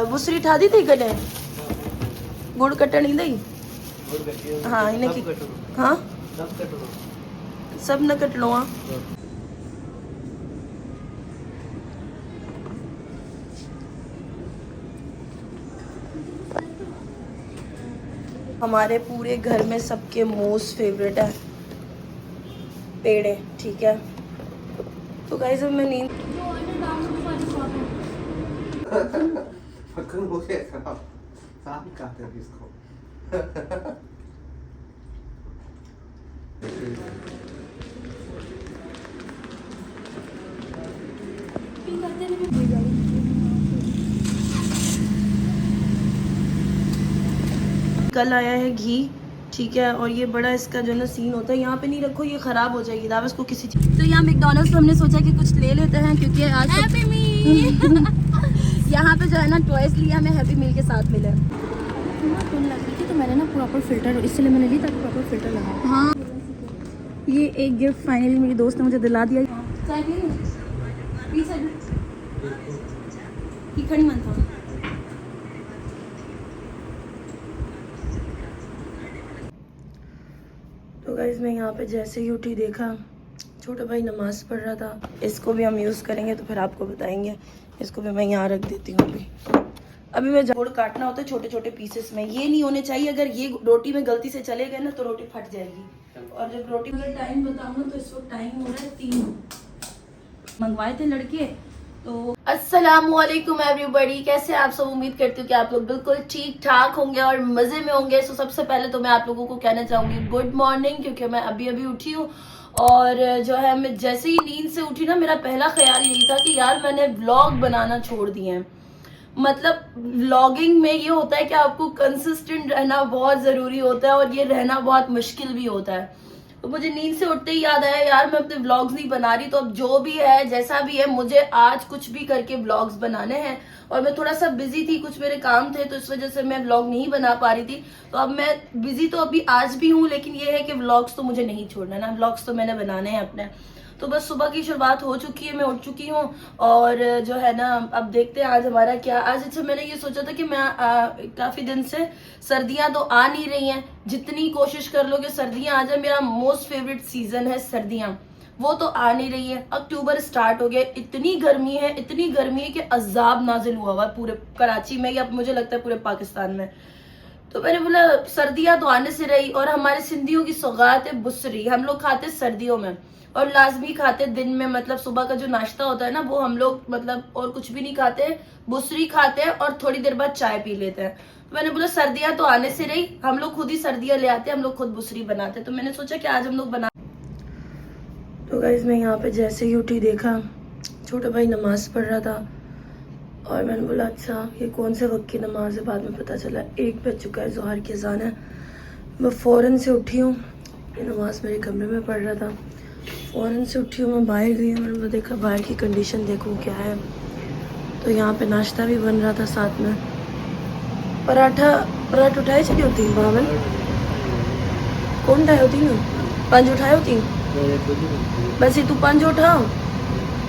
बुसरी ठा दी थी कने गुड़ कटण ईंदई हाँ हिनखे हाँ सब न कटणो आ हमारे पूरे घर में सबके मोस्ट फेवरेट है पेड़े, ठीक है। तो गाइस अब मैं नींद हो गया खराब साफ काटते हैं इसको कल आया है घी, ठीक है। और ये बड़ा इसका जो है ना सीन होता है, यहाँ पे नहीं रखो ये ख़राब हो जाएगी दावत को किसी चीज़। तो यहाँ मैकडॉनल्ड्स हमने सोचा कि कुछ ले लेते हैं क्योंकि आज यहाँ पे जो है ना टॉयज लिए हमें हैप्पी मील के साथ मिले। कौन लग रही थी तो मैंने ना प्रॉपर फिल्टर इसलिए मैंने ली ताकि प्रॉपर फिल्टर लगा। हाँ ये एक गिफ्ट फाइनली मेरी दोस्त ने मुझे दिला दिया। खड़ी मन था तो गाइस मैं यहाँ पे जैसे ही उठी देखा छोटा भाई नमाज पढ़ रहा था। इसको भी हम यूज़ करेंगे तो फिर आपको बताएंगे। इसको भी मैं यहाँ रख देती हूँ अभी मैं गुड़ काटना होता है छोटे छोटे पीसेस में, ये नहीं होने चाहिए। अगर ये रोटी में गलती से चले गए ना तो रोटी फट जाएगी। और जब रोटी का टाइम बताऊँ तो इस वक्त टाइम हो रहा है 3 मंगवाए थे लड़के। तो अस्सलामुअलैकुम एवरीबॉडी, कैसे आप सब। उम्मीद करती हूँ कि आप लोग बिल्कुल ठीक ठाक होंगे और मजे में होंगे। तो सबसे पहले तो मैं आप लोगों को कहना चाहूंगी गुड मॉर्निंग, क्योंकि मैं अभी अभी उठी हूँ। और जो है मैं जैसे ही नींद से उठी ना मेरा पहला ख्याल यही था कि यार मैंने व्लॉग बनाना छोड़ दिए हैं। मतलब व्लॉगिंग में ये होता है कि आपको कंसिस्टेंट रहना बहुत ज़रूरी होता है और ये रहना बहुत मुश्किल भी होता है। तो मुझे नींद से उठते ही याद आया यार मैं अपने व्लॉग्स नहीं बना रही। तो अब जो भी है जैसा भी है मुझे आज कुछ भी करके व्लॉग्स बनाने हैं। और मैं थोड़ा सा बिजी थी, कुछ मेरे काम थे तो इस वजह से मैं व्लॉग नहीं बना पा रही थी। तो अब मैं बिजी तो अभी आज भी हूँ, लेकिन ये है कि व्लॉग्स तो मुझे नहीं छोड़ना ना, व्लॉग्स तो मैंने बनाने हैं अपने। तो बस सुबह की शुरुआत हो चुकी है, मैं उठ चुकी हूँ। और जो है ना अब देखते हैं आज हमारा क्या। आज अच्छा मैंने ये सोचा था कि मैं काफी दिन से सर्दियां तो आ नहीं रही हैं, जितनी कोशिश कर लो कि सर्दियां आ जाए। मेरा मोस्ट फेवरेट सीजन है सर्दियां, वो तो आ नहीं रही है। अक्टूबर स्टार्ट हो गया, इतनी गर्मी है कि अजाब नाजिल हुआ है पूरे कराची में या मुझे लगता है पूरे पाकिस्तान में। तो मैंने बोला सर्दियां तो आने से रही। और हमारे सिंधियों की सौगात है बुसरी, हम लोग खाते सर्दियों में और लाजमी खाते दिन में। मतलब सुबह का जो नाश्ता होता है ना वो हम लोग मतलब और कुछ भी नहीं खाते, बुसरी खाते हैं और थोड़ी देर बाद चाय पी लेते हैं। तो मैंने बोला सर्दियां तो आने से रही, हम लोग खुद ही सर्दियां ले आते हैं, हम लोग खुद बुसरी बनाते हैं। तो मैंने सोचा कि आज हम लोग बना। तो गाइस मैं यहाँ पे जैसे ही उठी देखा छोटा भाई नमाज पढ़ रहा था और मैंने बोला अच्छा ये कौन से वक्त की नमाज है। बाद में पता चला 1 बज चुका है, ज़ोहर की अज़ान है। मैं फ़ौरन से उठी हूँ, ये नमाज मेरे कमरे में पढ़ रहा था। फ़ौरन से उठी हूँ, मैं बाहर गई, मैंने देखा बाहर की कंडीशन देखूँ क्या है। तो यहाँ पे नाश्ता भी बन रहा था साथ में। पराठा उठाए चली होती बावन कौन उठाए होती ना 5 उठाए होती बस तू 5 उठाओ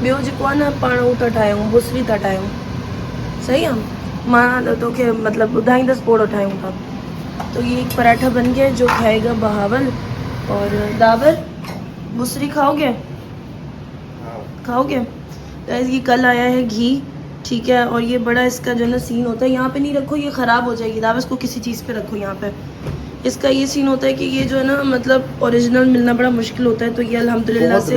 ॿियो जेको आहे न पाण हू था ठाहियूं, बुसरी था ठाहियूं। सही आहे, मां तोखे मतलब ॿुधाईंदसि पोड़ो ठाहियूं था। तो ये एक पराठा बन गया जो खाएगा बहावल और दावर। बुसरी खाओगे? गाइस ये कल आया है घी, ठीक है। और ये बड़ा इसका जो है ना सीन होता है, यहाँ पे नहीं रखो ये ख़राब हो जाएगी दावत को किसी चीज़ पे रखो। यहाँ पे इसका ये सीन होता है कि ये जो है ना मतलब ओरिजिनल मिलना बड़ा मुश्किल होता है। तो ये अल्हम्दुलिल्लाह से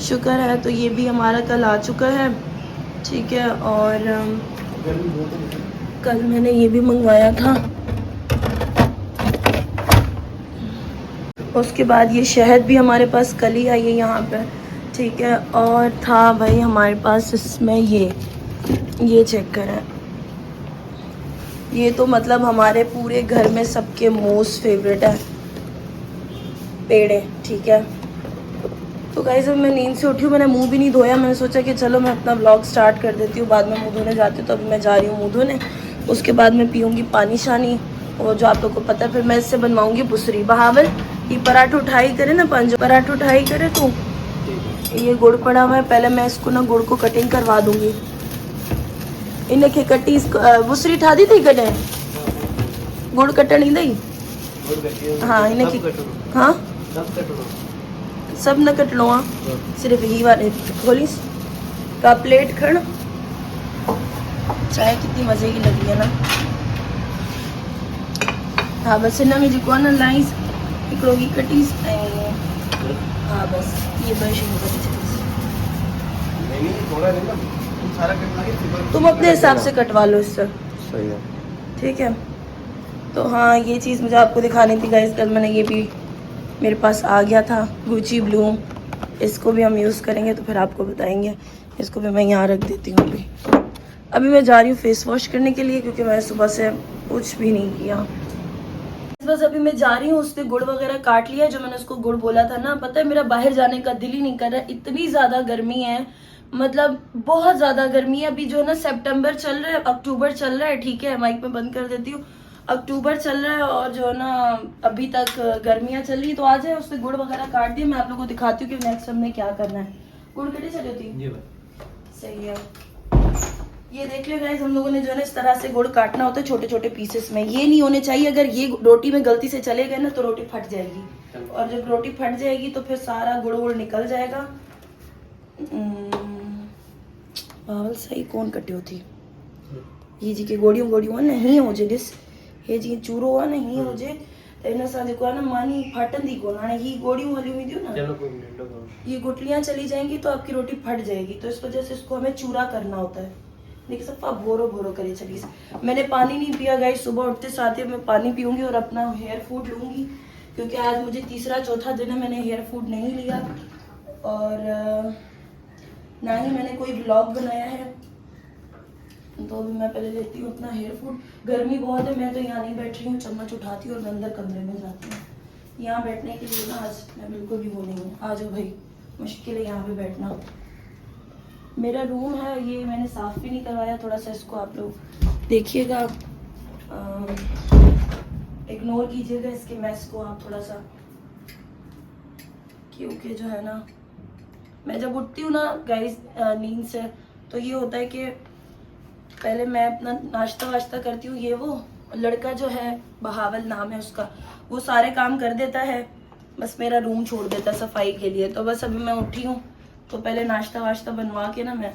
शुक्र है। तो ये भी हमारा कल आ चुका है, ठीक है। और कल मैंने ये भी मंगवाया था। उसके बाद ये शहद भी हमारे पास कल ही आई है यहाँ पे, ठीक है। और था भाई हमारे पास इसमें ये चेक करें, ये तो मतलब हमारे पूरे घर में सबके मोस्ट फेवरेट है पेड़े, ठीक है। तो गाइस अब मैं नींद से उठी हूँ, मैंने मुंह भी नहीं धोया। मैंने सोचा कि चलो मैं अपना व्लॉग स्टार्ट कर देती हूँ, बाद में मुंह धोने जाती हूँ। तो अभी मैं जा रही हूँ मुंह धोने, उसके बाद मैं पीऊँगी पानी शानी और जो आप लोग को पता है फिर मैं इससे बनवाऊँगी बुसरी। बहावल ये पराठा उठाई करे ना, 5 पराठा उठाई करे तू। ये गुड़ पड़ा हुआ है, पहले मैं इसको ना गुड़ को कटिंग करवा दूँगी। इन्हें खे कट्टी बुसरी ठा दी थी कटे गुड़ कटण ईंदई हाँ इन्हें खे हाँ सब न कटणो आहे सिर्फ ही वाले खोलीस का प्लेट खण चाय कितनी मज़े की लगी है ना हाँ बस हिन में जेको आहे न लाइस हिकिड़ो ही कटीस ऐं हाँ बस ये ॿ शयूं कटी छॾीस नहीं थोड़ा नहीं ना तुम सारा कटना है तुम अपने हिसाब से कटवा लो इससे सही है ठीक है तो हाँ ये चीज़ मुझे आपको दिखानी थी गाइस कल मैंने ये भी मेरे पास आ गया था गुची ब्लूम इसको भी हम यूज़ करेंगे तो फिर आपको बताएंगे इसको भी मैं यहाँ रख देती हूँ अभी मैं जा रही हूँ फेस वॉश करने के लिए क्योंकि मैंने सुबह से कुछ भी नहीं किया बस अभी मैं जा रही हूँ उसने गुड़ वगैरह काट लिया जो मैंने उसको गुड़ बोला था ना पता है मेरा बाहर जाने का दिल ही नहीं कर रहा इतनी ज़्यादा गर्मी है मतलब बहुत ज़्यादा गर्मी है अभी जो है ना सितंबर चल रहा है अक्टूबर चल रहा है ठीक है माइक में बंद कर देती हूँ अक्टूबर चल रहा है और जो है ना अभी तक गर्मियाँ चल रही है तो आज है उसने गुड़ वगैरह काट दिया मैं आप लोगों को दिखाती हूँ कि नेक्स्ट हमने क्या करना है गुड़ कटी चली होती सही है ये देख लो गाइस हम लोगों ने जो है ना इस तरह से गुड़ काटना होता है छोटे छोटे पीसेस में ये नहीं होने चाहिए अगर ये रोटी में गलती से चले गए ना तो रोटी फट जाएगी और जब रोटी फट जाएगी तो फिर सारा गुड़ वुड़ निकल जाएगा बावल सही कौन कटी होती ये जी के गोड़ियों गोड़ियों नहीं हो जे दिस हे जी चूरो आहे नहीं हो जे इन सां जेको आहे ना मानी फटंदी कोन हाणे ही गोड़ियों हली हुई ना ये गुटलियां चली जाएंगी तो आपकी रोटी फट जाएगी तो इस वजह से इसको हमें चूरा करना होता है देखिए सब भोरो भोरो करे चली मैंने पानी नहीं पिया गाइस सुबह उठते साथ ही मैं पानी पीऊंगी और अपना हेयर फूड लूंगी क्योंकि आज मुझे तीसरा चौथा दिन है मैंने हेयर फूड नहीं लिया और ना ही मैंने कोई ब्लॉग बनाया है तो अभी मैं पहले लेती हूँ अपना हेयर फूड गर्मी बहुत है मैं तो यहाँ नहीं बैठ रही हूँ चम्मच उठाती हूँ और अंदर कमरे में जाती हूँ यहाँ बैठने के लिए ना आज मैं बिल्कुल भी वो नहीं हूँ आ जाओ भाई मुश्किल है यहाँ पे बैठना मेरा रूम है ये मैंने साफ भी नहीं करवाया थोड़ा सा इसको आप लोग देखिएगा इग्नोर कीजिएगा इसके मैस को आप थोड़ा सा क्योंकि जो है ना मैं जब उठती हूँ ना गाइस नींद से तो ये होता है कि पहले मैं अपना नाश्ता वाश्ता करती हूँ ये वो लड़का जो है बहावल नाम है उसका वो सारे काम कर देता है बस मेरा रूम छोड़ देता है सफाई के लिए तो बस अभी मैं उठी हूँ तो पहले नाश्ता वाश्ता बनवा के ना मैं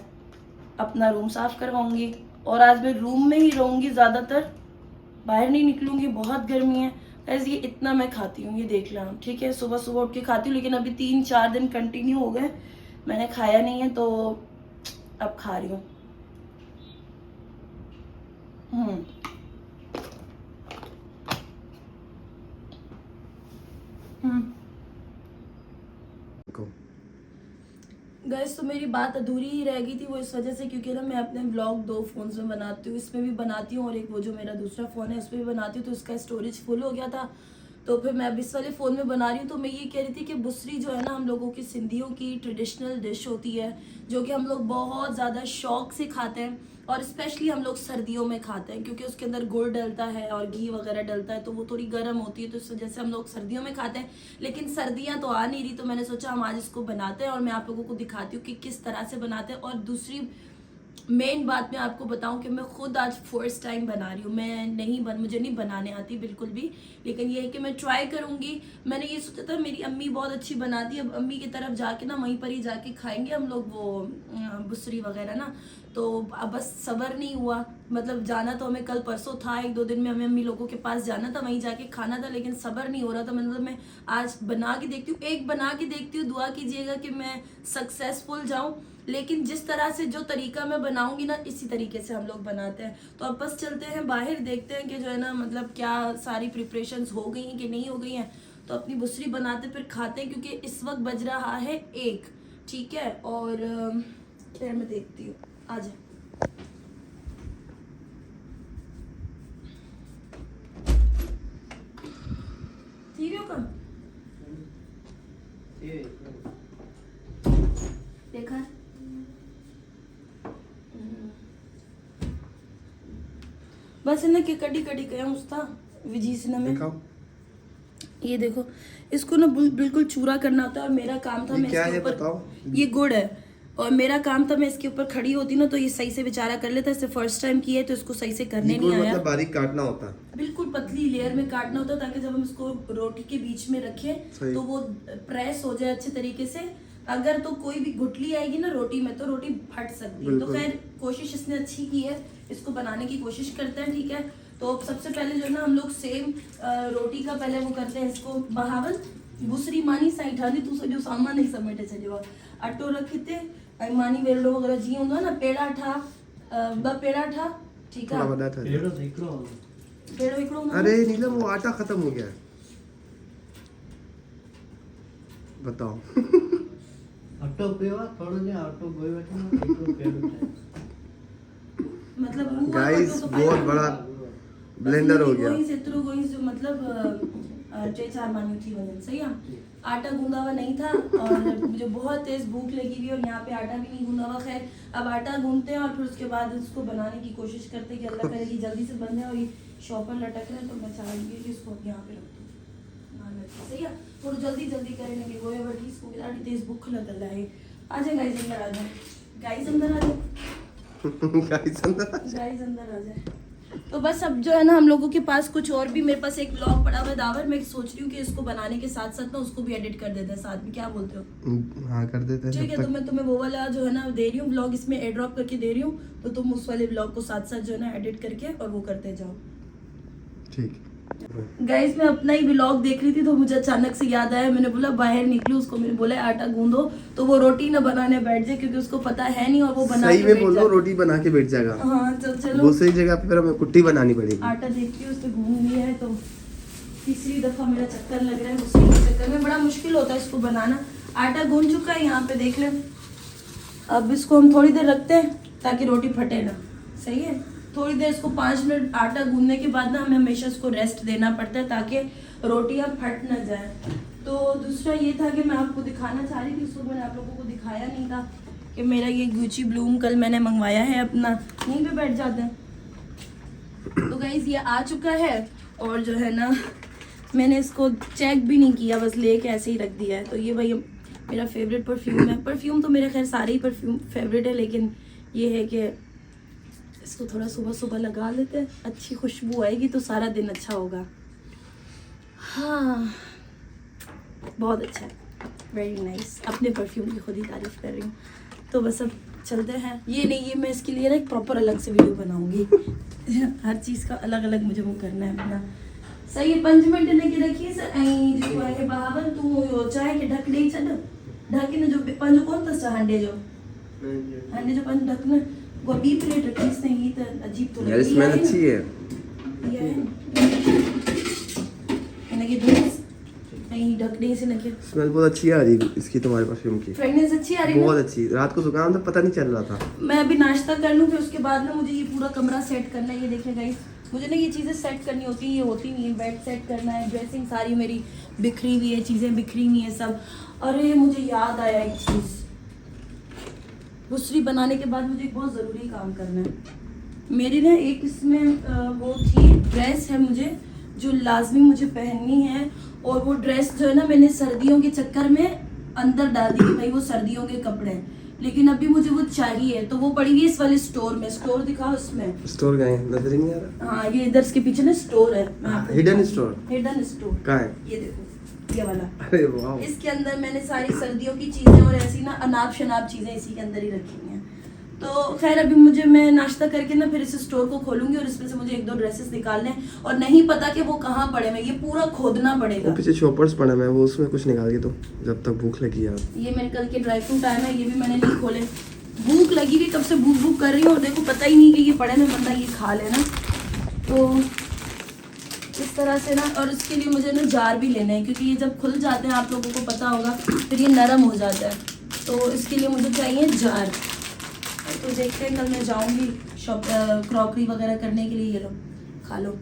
अपना रूम साफ करवाऊंगी और आज मैं रूम में ही रहूंगी ज़्यादातर बाहर नहीं निकलूंगी बहुत गर्मी है ऐसे ये इतना मैं खाती हूँ ये देख लें ठीक है सुबह सुबह उठ के खाती हूँ लेकिन अभी 3-4 दिन कंटिन्यू हो गए मैंने खाया नहीं है तो अब खा रही हूँ गाइस तो मेरी बात अधूरी ही रह गई थी वो इस वजह से क्योंकि ना मैं अपने व्लॉग 2 फोन्स में बनाती हूँ इसमें भी बनाती हूँ और एक वो जो मेरा दूसरा फ़ोन है उस पर भी बनाती हूँ तो उसका स्टोरेज फुल हो गया था तो फिर मैं अब इस वाले फ़ोन में बना रही हूँ तो मैं ये कह रही थी कि बुसरी जो है ना हम लोगों की सिंधियों की ट्रेडिशनल डिश होती है जो कि हम लोग बहुत ज़्यादा शौक से खाते हैं और स्पेशली हम लोग सर्दियों में खाते हैं क्योंकि उसके अंदर गुड़ डलता है और घी वगैरह डलता है तो वो थोड़ी गर्म होती है तो इस वजह से हम लोग सर्दियों में खाते हैं लेकिन सर्दियां तो आ नहीं रही तो मैंने सोचा हम आज इसको बनाते हैं और मैं आप लोगों को दिखाती हूँ कि किस तरह से बनाते हैं और दूसरी मेन बात मैं आपको बताऊं कि मैं खुद आज फर्स्ट टाइम बना रही हूँ मुझे नहीं बनाने आती बिल्कुल भी लेकिन ये है कि मैं ट्राई करूंगी मैंने ये सोचा था मेरी अम्मी बहुत अच्छी बनाती है अब अम्मी की तरफ जाके ना वहीं पर ही जाके खाएंगे हम लोग वो बुसरी वगैरह ना तो अब बस सब्र नहीं हुआ मतलब जाना तो हमें कल परसों था 1-2 दिन में हमें अम्मी लोगों के पास जाना था वहीं जाके खाना था लेकिन सब्र नहीं हो रहा था मतलब मैं आज बना के देखती हूँ बना के देखती हूँ दुआ कीजिएगा कि मैं सक्सेसफुल जाऊँ लेकिन जिस तरह से जो तरीका मैं बनाऊंगी ना इसी तरीके से हम लोग बनाते हैं तो अब बस चलते हैं बाहर देखते हैं कि जो है ना मतलब क्या सारी प्रिपरेशंस हो गई हैं कि नहीं हो गई हैं तो अपनी बुसरी बनाते फिर खाते हैं क्योंकि इस वक्त बज रहा है 1 ठीक है और खैर मैं देखती हूँ आ जाए कम देखा बस इन्हें के कड़ी कड़ी कया उसका विजी से ना मैं ये देखो इसको ना बिल्कुल चूरा करना होता है और मेरा काम था मैं इसके ऊपर ये गुड़ है और मेरा काम था मैं इसके ऊपर खड़ी होती ना तो ये सही से बेचारा कर लेता, इससे फर्स्ट टाइम किया है तो इसको सही से करने नहीं आया। मतलब बारीक काटना होता है, बिल्कुल पतली लेयर में काटना होता है ताकि जब हम इसको रोटी के बीच में रखें तो वो प्रेस हो जाए अच्छे तरीके से। अगर तो कोई भी गुठली आएगी ना रोटी में तो रोटी फट सकती है। तो खैर कोशिश इसने अच्छी की है, इसको बनाने की कोशिश करते हैं, ठीक है। तो सबसे पहले जो है ना हम लोग सेम रोटी का पहले वो करते हैं, इसको बहावल दूसरी मानी साई ठानी तू जो सामान नहीं समेटे चले अटो रखे थे मानी वेल्डो वगैरह जी होंगे ना पेड़ा ठा पेड़ा ठा, ठीक है। पेड़ो इकड़ो अरे नीलम वो आटा खत्म हो गया है, बताओ। ऑटो पेवा थोड़ो ने ऑटो गोई बैठे ना एक पेड़ मतलब हुआ गाइस तो बहुत बड़ा ब्लेंडर हो गया। गोई से थ्रू गोई जो मतलब 6-4 मानी थी वजन सही है। आटा गूंदा हुआ नहीं था और मुझे बहुत तेज भूख लगी हुई और यहाँ पे आटा भी नहीं गूंदा हुआ। खैर अब आटा गूंदते हैं और फिर उसके बाद उसको बनाने की कोशिश करते हैं कि अल्लाह करे कि जल्दी से बन जाए। और ये शॉपर लटक रहा है तो मैं चाहूँगी कि इसको यहाँ पे रख दूँ, सही है। थोड़ा जल्दी जल्दी करेंगे गोया बटी इसको बिराड़ी तेज भूख लग रहा है। आ जाए गाइस अंदर, आ जाए गाइस अंदर, आ जाए गाइस अंदर, आ जाए। तो बस अब जो है ना हम लोगों के पास कुछ और भी, मेरे पास एक ब्लॉग पड़ा हुआ है दावर, मैं सोच रही हूँ कि इसको बनाने के साथ साथ ना उसको भी एडिट कर देते हैं साथ में, क्या बोलते हो? हाँ कर देते हैं। ठीक है, तो मैं तुम्हें वो वाला जो है ना दे रही हूँ ब्लॉग, इसमें एयर ड्रॉप करके दे रही हूँ, तो तुम उस वाले ब्लॉग को साथ साथ जो है ना एडिट करके और वो करते जाओ, ठीक। गाइस मैं अपना ही व्लॉग देख रही थी तो मुझे अचानक से याद आया, मैंने बोला बाहर निकलूं, उसको मैंने बोला आटा गूंदो तो वो रोटी ना बनाने बैठ जाए क्योंकि उसको पता है नहीं और वो बना सही में बोलो रोटी बना के बैठ जाएगा। हाँ चलो दूसरी जगह पे फिर हमें कुट्टी बनानी पड़ेगी। आटा देखती हूँ उसपे घूम गया है तो तीसरी दफा मेरा चक्कर लग रहा है, उसी के चक्कर में बड़ा मुश्किल होता है इसको बनाना। आटा गूंद चुका है यहाँ पे देख ले। अब इसको हम थोड़ी देर रखते हैं ताकि रोटी फटे ना, सही है। थोड़ी देर इसको 5 मिनट आटा गूंदने के बाद ना हमें हमेशा इसको रेस्ट देना पड़ता है ताकि रोटियां फट ना जाए। तो दूसरा ये था कि मैं आपको दिखाना चाह रही थी, इसको मैंने आप लोगों को दिखाया नहीं था कि मेरा ये गुची ब्लूम कल मैंने मंगवाया है अपना, यहीं पे बैठ जाते हैं। तो गाइस ये आ चुका है और जो है ना मैंने इसको चेक भी नहीं किया, बस लेके ऐसे ही रख दिया है। तो ये भाई मेरा फेवरेट परफ्यूम है। परफ्यूम तो मेरे खैर सारे ही परफ्यूम फेवरेट है, लेकिन ये है कि इसको थोड़ा सुबह सुबह लगा लेते हैं, अच्छी खुशबू आएगी तो सारा दिन अच्छा होगा। हाँ बहुत अच्छा है, वेरी नाइस। अपने परफ्यूम की खुद ही तारीफ कर रही हूँ। तो बस अब चलते हैं। ये नहीं, ये मैं इसके लिए ना एक प्रॉपर अलग से वीडियो बनाऊंगी हर चीज़ का अलग अलग मुझे वो करना है अपना। सही है 5 मिनट लेके रखिए सर। ऐं जो है बहावर तू चाहे कि ढक नहीं छॾ ढके न जो पंज कोन अथसि हांडे जो पंज ढकन वो बी प्लेट रखी इसने, ये तो अजीब तो यार स्मेल अच्छी है। ये है इनके दूध कहीं ढकने से लगे। स्मेल बहुत अच्छी आ रही है इसकी, तुम्हारे परफ्यूम की फ्रेगनेंस अच्छी आ रही है, बहुत अच्छी। रात को जुकाम था पता नहीं चल रहा था। मैं अभी नाश्ता कर लूँ फिर उसके बाद ना मुझे ये पूरा कमरा सेट करना है। ये देखें गाइस, मुझे ना ये चीज़ें सेट करनी होती है, ये होती नहीं है। बेड सेट करना है, ड्रेसिंग सारी मेरी बिखरी हुई है, चीज़ें बिखरी हुई है सब। अरे मुझे याद आया एक चीज़, गुसरी बनाने के बाद मुझे एक बहुत ज़रूरी काम करना है। मेरी ना एक इसमें वो थी ड्रेस है मुझे जो लाजमी मुझे पहननी है, और वो ड्रेस जो है ना मैंने सर्दियों के चक्कर में अंदर डाल दी कि भाई वो सर्दियों के कपड़े हैं, लेकिन अभी मुझे वो चाहिए तो वो पड़ी हुई है इस वाले स्टोर में। स्टोर दिखाओ उसमें। स्टोर कहाँ है, नजर ही नहीं आ रहा। हाँ ये इधर इसके पीछे ना स्टोर है, मैं आपको हिडन दिखाती स्टोर। हूँ। हिडन स्टोर कहाँ है? ये देखो ये वाला। अरे वाह। इसके अंदर मैंने सारी सर्दियों की चीजें और ऐसी ना अनाप शनाप चीजें इसी के अंदर ही रखी हुई हैं। तो खैर अभी मैं नाश्ता करके ना फिर इस स्टोर को खोलूंगी और इसमें से मुझे 1-2 ड्रेसेस निकालने हैं और नहीं पता कि वो कहाँ पड़े हैं, ये पूरा खोदना पड़ेगा। वो पीछे शॉपर्स पड़ा है, वो उसमें कुछ निकाल के दो जब तक भूख लगी यार। ये मेरे कल के ड्राई फ्रूट आए ना, ये भी मैंने नहीं खोले। भूख लगी हुई कब से भूख कर रही हूँ और देखो पता ही नहीं कि ये पड़े में बंदा ये खा लेना। तो इस तरह से ना, और इसके लिए मुझे ना जार भी लेने हैं क्योंकि ये जब खुल जाते हैं आप लोगों को पता होगा फिर ये नरम हो जाता है, तो इसके लिए मुझे चाहिए जार। तो देखते हैं कल मैं जाऊंगी शॉप क्रॉकरी वगैरह करने के लिए। ये लो खा लो,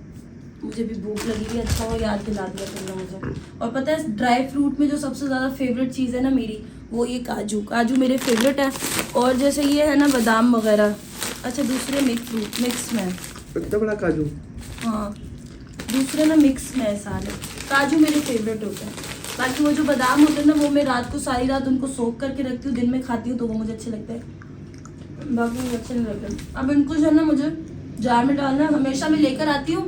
मुझे भी भूख लगी हुई, अच्छा हो याद दिला दिया तुमने मुझे। और पता है ड्राई फ्रूट में जो सबसे ज़्यादा फेवरेट चीज़ है ना मेरी, वो ये काजू मेरे फेवरेट है। और जैसे ये है ना बादाम वगैरह, अच्छा दूसरे मिक्स में इतना बड़ा काजू। हाँ दूसरे ना मिक्स में है सारे। काजू मेरे फेवरेट होते हैं। बाकी वो जो बादाम होते हैं ना, वो मैं रात को सारी रात उनको सोख करके रखती हूँ, दिन में खाती हूँ तो वो मुझे अच्छे लगते हैं, बाकी मुझे अच्छे नहीं लगते। अब इनको जो है ना मुझे जार में डालना है। हमेशा मैं लेकर आती हूँ,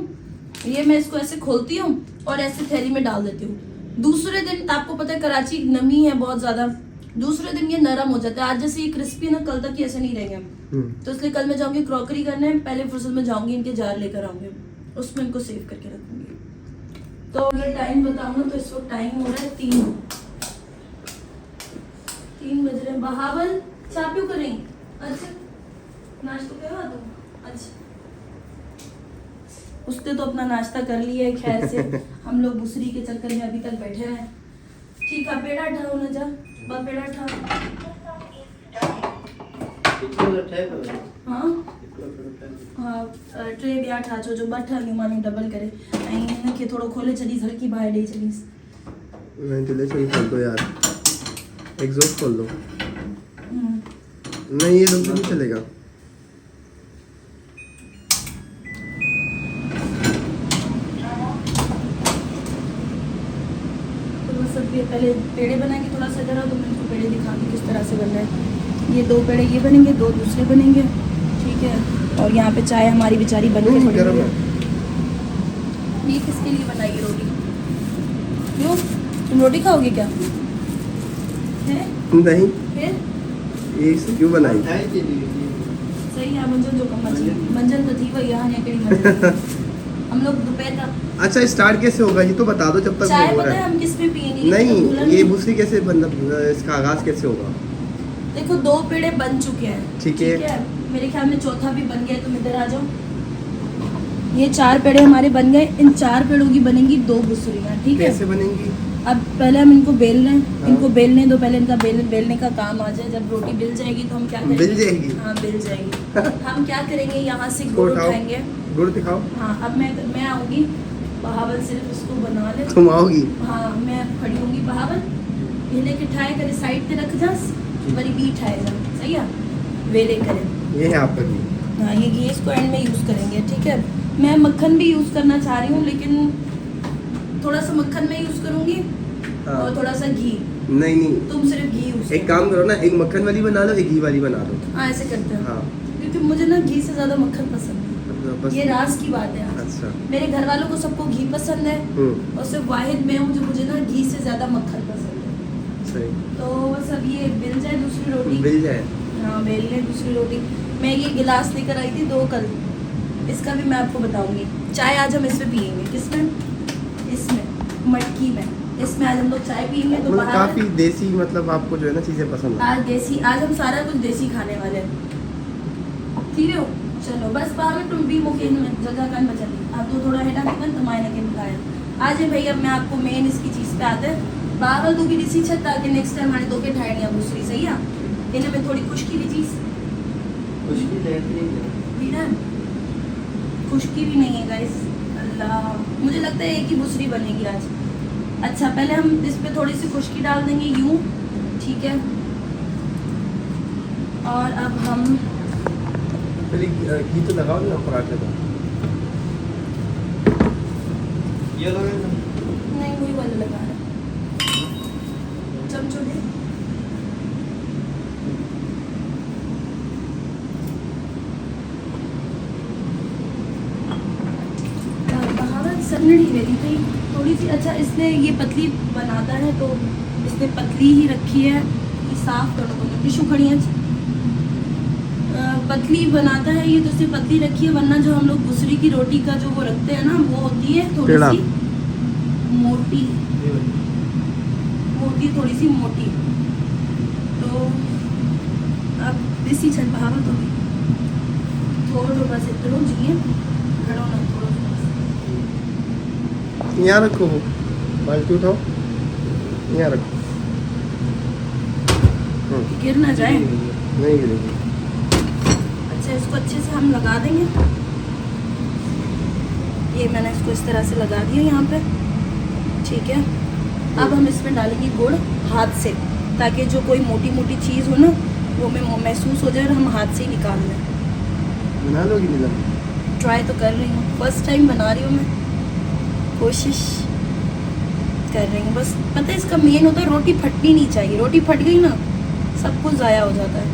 ये मैं इसको ऐसे खोलती हूँ और ऐसे थैली में डाल देती हूँ। दूसरे दिन आपको पता है कराची नमी है बहुत ज़्यादा, दूसरे दिन ये नरम हो जाता है। आज जैसे ये क्रिस्पी ना, कल तक ये ऐसे नहीं रहेंगे। तो इसलिए कल मैं जाऊँगी क्रॉकरी करने, पहले फुर्सत में जाऊँगी इनके जार लेकर आऊँगी, उसमें इनको सेव करके रखूँगी। तो अगर टाइम बताऊँ ना तो इस वक्त टाइम हो रहा है 3 बज रहे हैं। बहावल चाय क्यों करें? अच्छा नाश्ता क्या तुम? अच्छा उसने तो अपना नाश्ता कर लिया है खैर से, हम लोग दूसरी के चक्कर में अभी तक बैठे हैं। ठीक है पेड़ा उठाओ ना, जा पेड़ा उठाओ। हाँ हाँ ट्रे भी आठ आचो जो बठ मानी डबल करे ऐं हिनखे थोड़ो खोले छॾीस, हल्की बाहि ॾेई छॾीस। वेंटिलेशन खोल दो यार, एग्जॉस्ट खोल दो। नहीं ये रुक नहीं चलेगा। तो बस अब ये पहले पेड़े बनाएंगे, थोड़ा सा जरा तो मैं इनको पेड़े दिखाऊंगी किस तरह से बन रहा है। ये 2 पेड़े ये बनेंगे, 2 दूसरे बनेंगे, ठीक है। और यहाँ पे चाय हमारी बेचारी बन के पड़ी गरम है। है। ये किसके लिए बनाई है रोटी? क्यों तुम रोटी खाओगे क्या? है नहीं फिर ये इससे क्यों बनाई? सही है मंजन जो कम मंजन तो थी वही यहाँ निकली मंजन। हम लोग दोपहर का अच्छा स्टार्ट कैसे होगा ये तो बता दो जब तक चाय वो हो पता रहा है है। हम किस में पियेंगे? नहीं ये भूसी कैसे मतलब इसका आगाज कैसे होगा? देखो 2 पेड़े बन चुके हैं, ठीक है। मेरे ख्याल में चौथा भी बन गया, तुम इधर आ जाओ। ये 4 पेड़े हमारे बन गए, इन 4 पेड़ों की बनेंगी 2 बुसरियाँ, ठीक है। कैसे बनेंगी? अब पहले हम इनको बेल लें, हाँ। इनको बेलने दो, पहले इनका बेलने का काम आ जाए। जब रोटी बिल जाएगी तो हम क्या करेंगे? बिल जाएगी? हाँ बिल जाएगी। हम क्या करेंगे, यहाँ से इसको गुड़ उठाओ। उठाएंगे। गुड़ दिखाओ। हाँ अब मैं आऊँगी, बहावल सिर्फ इसको बना ले। तुम आओगी? हाँ मैं खड़ी होंगी, बहावल ये लेके ठाए करे साइड पे रख जास, बड़ी भी ठाए जा, सही है। वेले करें, ये है आपका घी। हाँ ये घी इसको एंड में यूज़ करेंगे, ठीक है। मैं मक्खन भी यूज़ करना चाह रही हूँ, लेकिन थोड़ा सा मक्खन में यूज़ करूँगी और थोड़ा सा घी। नहीं तुम सिर्फ घी यूज़ एक काम करो ना, एक मक्खन वाली बना लो, एक घी वाली बना दो। हाँ ऐसे करते हैं। हाँ क्योंकि मुझे ना घी से ज़्यादा मक्खन पसंद है, बस। ये राज की बात है। अच्छा मेरे घर वालों को सबको घी पसंद है और सिर्फ वाहिद मैं हूँ जो मुझे ना घी से ज़्यादा मक्खन पसंद है। सही। तो बस अब ये बिल जाए दूसरी रोटी। बिल जाए। हाँ बेल लें दूसरी रोटी। मैं ये गिलास लेकर आई थी 2 कल, इसका भी मैं आपको बताऊंगी। चाय आज हम इसमें पियेंगे, किसमें? इसमें, मटकी में, इसमें आज हम लोग चाय पियेंगे। तो मतलब काफी देसी, मतलब आपको जो है ना चीजें पसंद है। आज देसी, आज हम सारा कुछ देसी खाने वाले हैं, ठीक है। चलो बस बाहर तुम भी मुकेन में जगह का बचल अब तो थोड़ा हेटा निकल तुम्हारे के बुलाया आज है भाई। अब मैं आपको मेन इसकी चीज़ पे आते हैं। बाहर दूंगी इसी छत ताकि नेक्स्ट टाइम हमारे 2 के ठाएंगे दूसरी, सही है। इन्हें में थोड़ी खुशकी की चीज़, खुशकी भी नहीं है गाइस। अल्लाह मुझे लगता है एक ही बुसरी बनेगी आज। अच्छा पहले हम इस पे थोड़ी सी खुशकी डाल देंगे यूं, ठीक है। और अब हम घी तो लगाओ ना पराठे का। ये लगे ना? नहीं वही वाला लगा रहा चमचो दे। बहावल सन्नड़ी रेडी थी थोड़ी सी। अच्छा इसने ये पतली बनाता है तो इसने पतली ही रखी है। ये साफ करो तो टिशू खड़ी है। पतली बनाता है ये तो इसने पतली रखी है, वरना जो हम लोग दूसरी की रोटी का जो वो रखते हैं ना वो होती है थोड़ी सी मोटी, थोड़ी सी मोटी। तो अब इसी छत बहावत होगी थोड़ा बस इतना जिए खड़ो ना थोड़ा यहाँ रखो, बाल्टी उठाओ, यहाँ रखो। गिर ना जाए। नहीं गिरेगी। अच्छा इसको अच्छे से हम लगा देंगे। ये मैंने इसको इस तरह से लगा दिया यहाँ पे, ठीक है। अब हम इसमें डालेंगे गुड़ हाथ से, ताकि जो कोई मोटी मोटी चीज़ हो ना वो में महसूस हो जाए और हम हाथ से ही निकाल लें। बना लोगी नीलम? ट्राई तो कर रही हूँ, फर्स्ट टाइम बना रही हूँ मैं, कोशिश। कर रही हूँ। बस पता है इसका मेन होता है रोटी फटनी नहीं चाहिए। रोटी फट गई ना सब कुछ ज़ाया हो जाता है,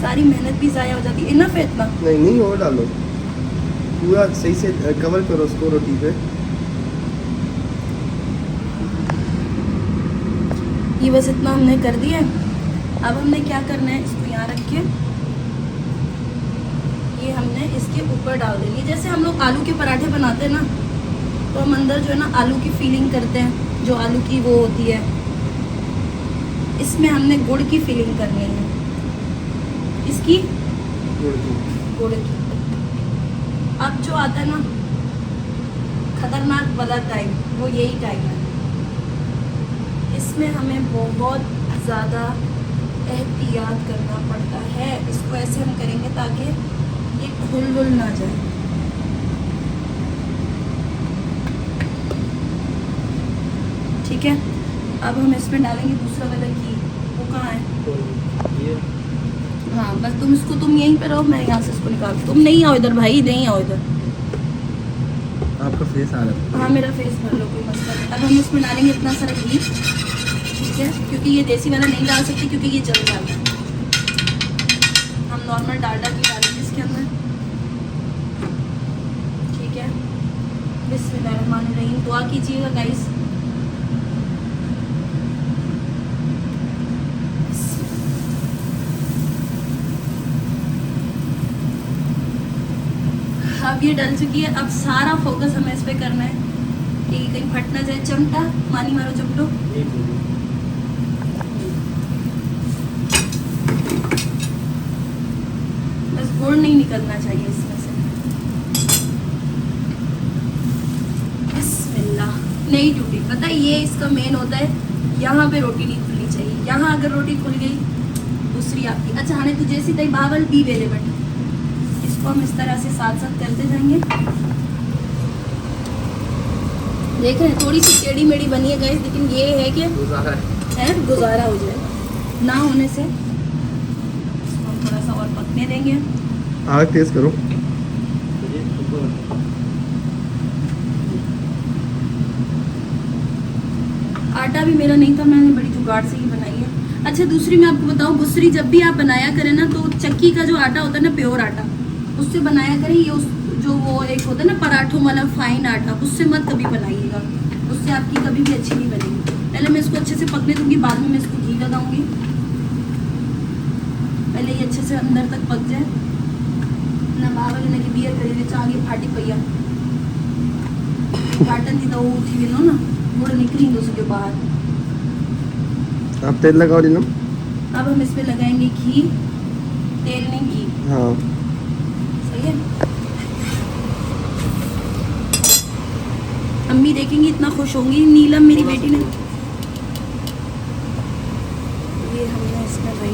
सारी मेहनत भी ज़ाया हो जाती है। इनफ है इतना? नहीं और डालो, पूरा सही से कवर करो उसको रोटी पे। ये बस इतना हमने कर दिया है। अब हमने क्या करना है, इसको यहाँ रख के ये हमने इसके ऊपर डाल देनी है। जैसे हम लोग आलू के पराठे बनाते हैं ना, तो हम अंदर जो है ना आलू की फीलिंग करते हैं, जो आलू की वो होती है, इसमें हमने गुड़ की फीलिंग करनी है। इसकी गुड़ की। अब जो आता है ना खतरनाक वाला टाइम, वो यही टाइम है। इसमें हमें बहुत ज़्यादा एहतियात करना पड़ता है। इसको ऐसे हम करेंगे ताकि ये घुल ना जाए। ठीक है, अब हम इसमें डालेंगे दूसरा वाला घी। वो कहाँ है? ये हाँ बस तुम यहीं पे रहो, मैं यहाँ से इसको निकाल। तुम नहीं आओ इधर भाई, नहीं आओ इधर। आपका फेस आ रहा है। हाँ मेरा फेस भर लो, कोई मसला नहीं। अब हम इसमें डालेंगे इतना सारा घी, ठीक है, क्योंकि ये देसी वाला नहीं डाल सकते क्योंकि ये जल जाता है। हम नॉर्मल डालडा घी डालेंगे इसके अंदर, ठीक है। बिस्मिल्लाहिर्रहमानिर्रहीम। दुआ कीजिएगा गाइस। अब ये डल चुकी है। अब सारा फोकस हमें इस पे करना है कि कहीं फट ना जाए। चमटा मानी मारो चमटो। एक मिनट। बस गुड़ नहीं निकलना चाहिए इसमें से। बिस्मिल्लाह। नहीं टूटी, पता है ये इसका मेन होता है। यहाँ पे रोटी नहीं खुलनी चाहिए। यहाँ अगर रोटी खुल गई दूसरी आपकी। अच्छा हाने तुझे सी तई बावल बी वेले बट इसको हम इस तरह से साथ साथ करते जाएंगे। देख रहे हैं थोड़ी सी टेढ़ी मेढ़ी बनी है गाइस, लेकिन ये है कि गुजारा हो जाए। ना होने से इसको हम थोड़ा सा और पकने देंगे। आग तेज करो। ये ऊपर आटा भी मेरा नहीं था, मैंने बड़ी जुगाड़ से ही बनाई है। अच्छा दूसरी मैं आपको बताऊं, गुस्सरी जब भी आप बनाया करें ना, तो चक्की का जो आटा होता है ना, प्योर आटा, उससे बनाया करें। ये जो वो एक होता है ना पराठों वाला फाइन आटा, उससे मत कभी बनाइएगा, उससे आपकी कभी भी अच्छी नहीं बनेगी। पहले मैं इसको अच्छे से पकने दूंगी, बाद में मैं इसको घी लगाऊंगी। पहले ये अच्छे से अंदर तक पक जाए ना। बाबा ने कि बियर करे आगे फाटी पैया काटन थी तो वो थी विनो ना गुड़ निकली उसके बाद। आप तेल लगाओ नीलम। अब हम इसमें लगाएंगे घी। तेल नहीं घी। हाँ सही है। अम्मी देखेंगी इतना खुश होंगी। नीलम मेरी बेटी ने ये हमने इसमें भाई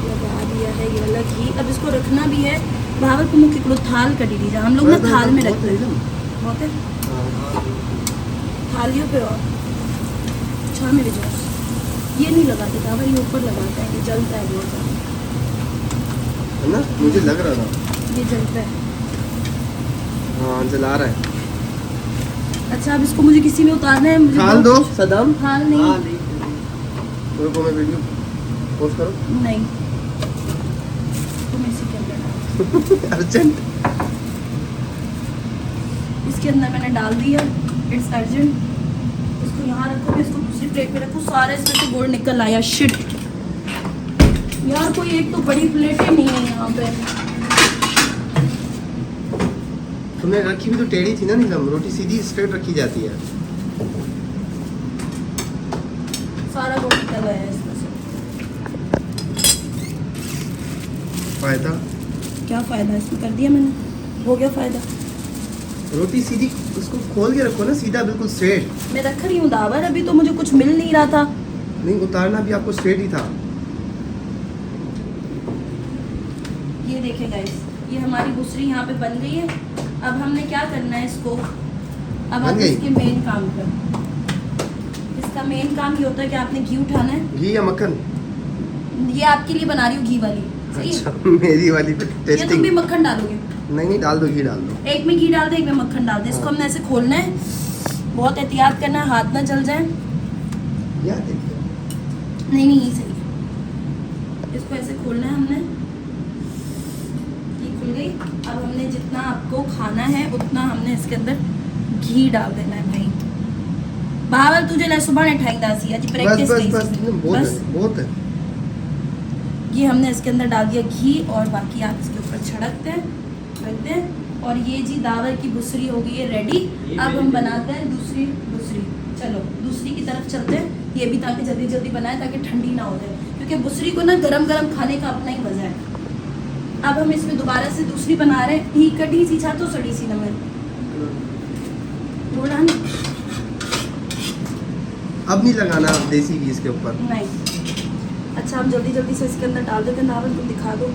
लगा दिया है ये वाला घी। अब इसको रखना भी है भावल को मुख्य को थाल कटी दीजिए। हम लोग ना थाल में रखते हैं। बहुत है थालियों पे। और अच्छा मेरे जो ये नहीं लगाते था, ये ऊपर लगाते हैं, ये जलता है बहुत ज़्यादा। है ना, मुझे लग रहा था ये जलता है। हाँ जला रहा है। अच्छा अब इसको मुझे किसी में उतारना है। मुझे थाल दो सदाम। थाल हाँ नहीं। नहीं रुको मैं वीडियो पोस्ट करो। नहीं तुम इसी के अंदर डालो। अर्जेंट। इसके अंदर मैंने डाल दिया। It's urgent. इसको यहाँ रखो, मैं इसको दूसरी प्लेट पे रखूँ। सारा इसमें से गुड़ निकल आया। शिट यार, कोई एक तो बड़ी प्लेटें नहीं है यहाँ पे। तुमने रखी भी तो टेढ़ी थी ना नीलम, रोटी सीधी स्ट्रेट रखी जाती है। सारा गुड़ निकल आया इसमें से। फायदा क्या फ़ायदा इसमें कर दिया मैंने, हो गया फ़ायदा। रोटी सीधी उसको खोल के रखो ना, सीधा बिल्कुल स्ट्रेट। मैं रख रही हूँ दावर, अभी तो मुझे कुछ मिल नहीं रहा था। नहीं उतारना भी आपको स्ट्रेट ही था। ये देखिए गाइस, ये हमारी गुसरी यहाँ पे बन गई है। अब हमने क्या करना है इसको, अब बन आप गई? इसके मेन काम पर। इसका मेन काम ये होता है कि आपने घी उठाना है। घी या मक्खन? ये आपके लिए बना रही हूँ घी वाली। सही है? अच्छा मेरी वाली पे या तुम टेस्टिंग। भी मक्खन डालोगे? नहीं डाल दो, घी डाल दो। एक में घी डाल दे, एक में मक्खन डाल दे। इसको हाँ। हमने ऐसे खोलना है। बहुत एहतियात करना है, हाथ ना जल जाए। यार देखिए, नहीं ये सही है। इसको ऐसे खोलना है हमने, ये खुल गई। अब हमने जितना आपको खाना है उतना हमने इसके अंदर घी डाल देना है भाई। बावल तुझे ले सुबह ने ठाई दासी आज बस प्रैक्टिस बस नहीं बस सीखी। बहुत बस है, बहुत है। ये हमने इसके अंदर डाल दिया घी, और बाकी आप इसके ऊपर छिड़कते हैं, रखते हैं। और ये जी दावर की बुसरी हो गई है रेडी। अब हम बनाते हैं दूसरी बुसरी। चलो दूसरी की तरफ चलते हैं, ये भी ताकि जल्दी जल्दी बनाए ताकि ठंडी ना हो जाए, क्योंकि बुसरी को ना गरम गरम खाने का अपना ही मजा है। अब हम इसमें दोबारा से दूसरी बना रहे हैं। ही कटी सी छा तो सड़ी सी नमक थोड़ा नहीं, अब नहीं लगाना देसी घी इसके ऊपर। नहीं। अच्छा हम जल्दी जल्दी से इसके अंदर डाल देते हैं। दावल तुम दिखा दो।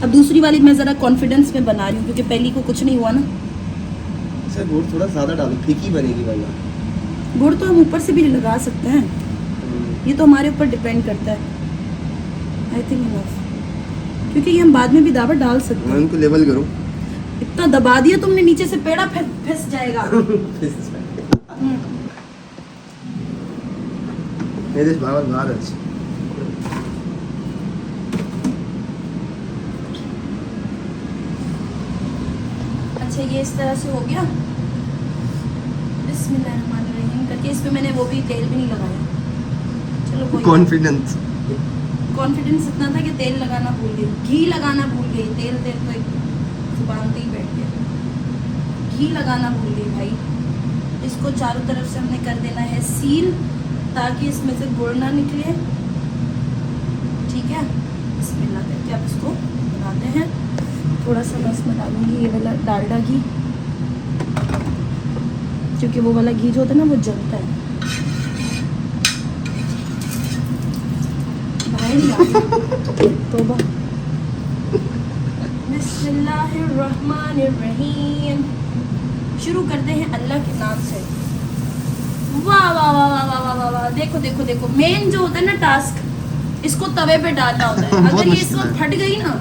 अब दूसरी वाली मैं ज़रा कॉन्फिडेंस में बना रही हूँ, क्योंकि पहली को कुछ नहीं हुआ ना। सर गुड़ थोड़ा ज़्यादा डालो, फीकी बनेगी वरना। गुड़ तो हम ऊपर से भी लगा सकते हैं, ये तो हमारे ऊपर डिपेंड करता है। आई थिंक इनफ, क्योंकि ये हम बाद में भी दावत डाल सकते मैं हैं। उनको लेवल करूँ। इतना दबा दिया तुमने, नीचे से पेड़ा फिस जाएगा। मेरे बाबा बाहर अच्छी। अच्छा ये इस तरह से हो गया। बिस्मिल्लाहिर्रहमानिर्रहीम करके इसमें मैंने वो भी तेल भी नहीं लगाया। चलो कोई कॉन्फिडेंस। कॉन्फिडेंस इतना था कि तेल लगाना भूल गई, घी लगाना भूल गई। तेल तो एक जुबान पे ही बैठ गया। घी लगाना भूल गई भाई। इसको चारों तरफ से हमने कर देना है सील, ताकि इसमें से गुड़ ना निकले। ठीक है, बिस्मिल्लाह करके आप इसको बनाते हैं। थोड़ा सा मैं इसमें डालूंगी ये वाला डालडा घी, क्योंकि वो वाला घी जो होता है ना वो जलता है। तौबा। बिस्मिल्लाहिर्रहमानिर्रहीम। शुरू करते हैं अल्लाह के नाम से। वाह वाह वाह वाह वाह वाह वाह। देखो देखो देखो, मेन जो होता है ना टास्क, इसको तवे पे डालना होता है। अगर ये इस वक्त फट गई ना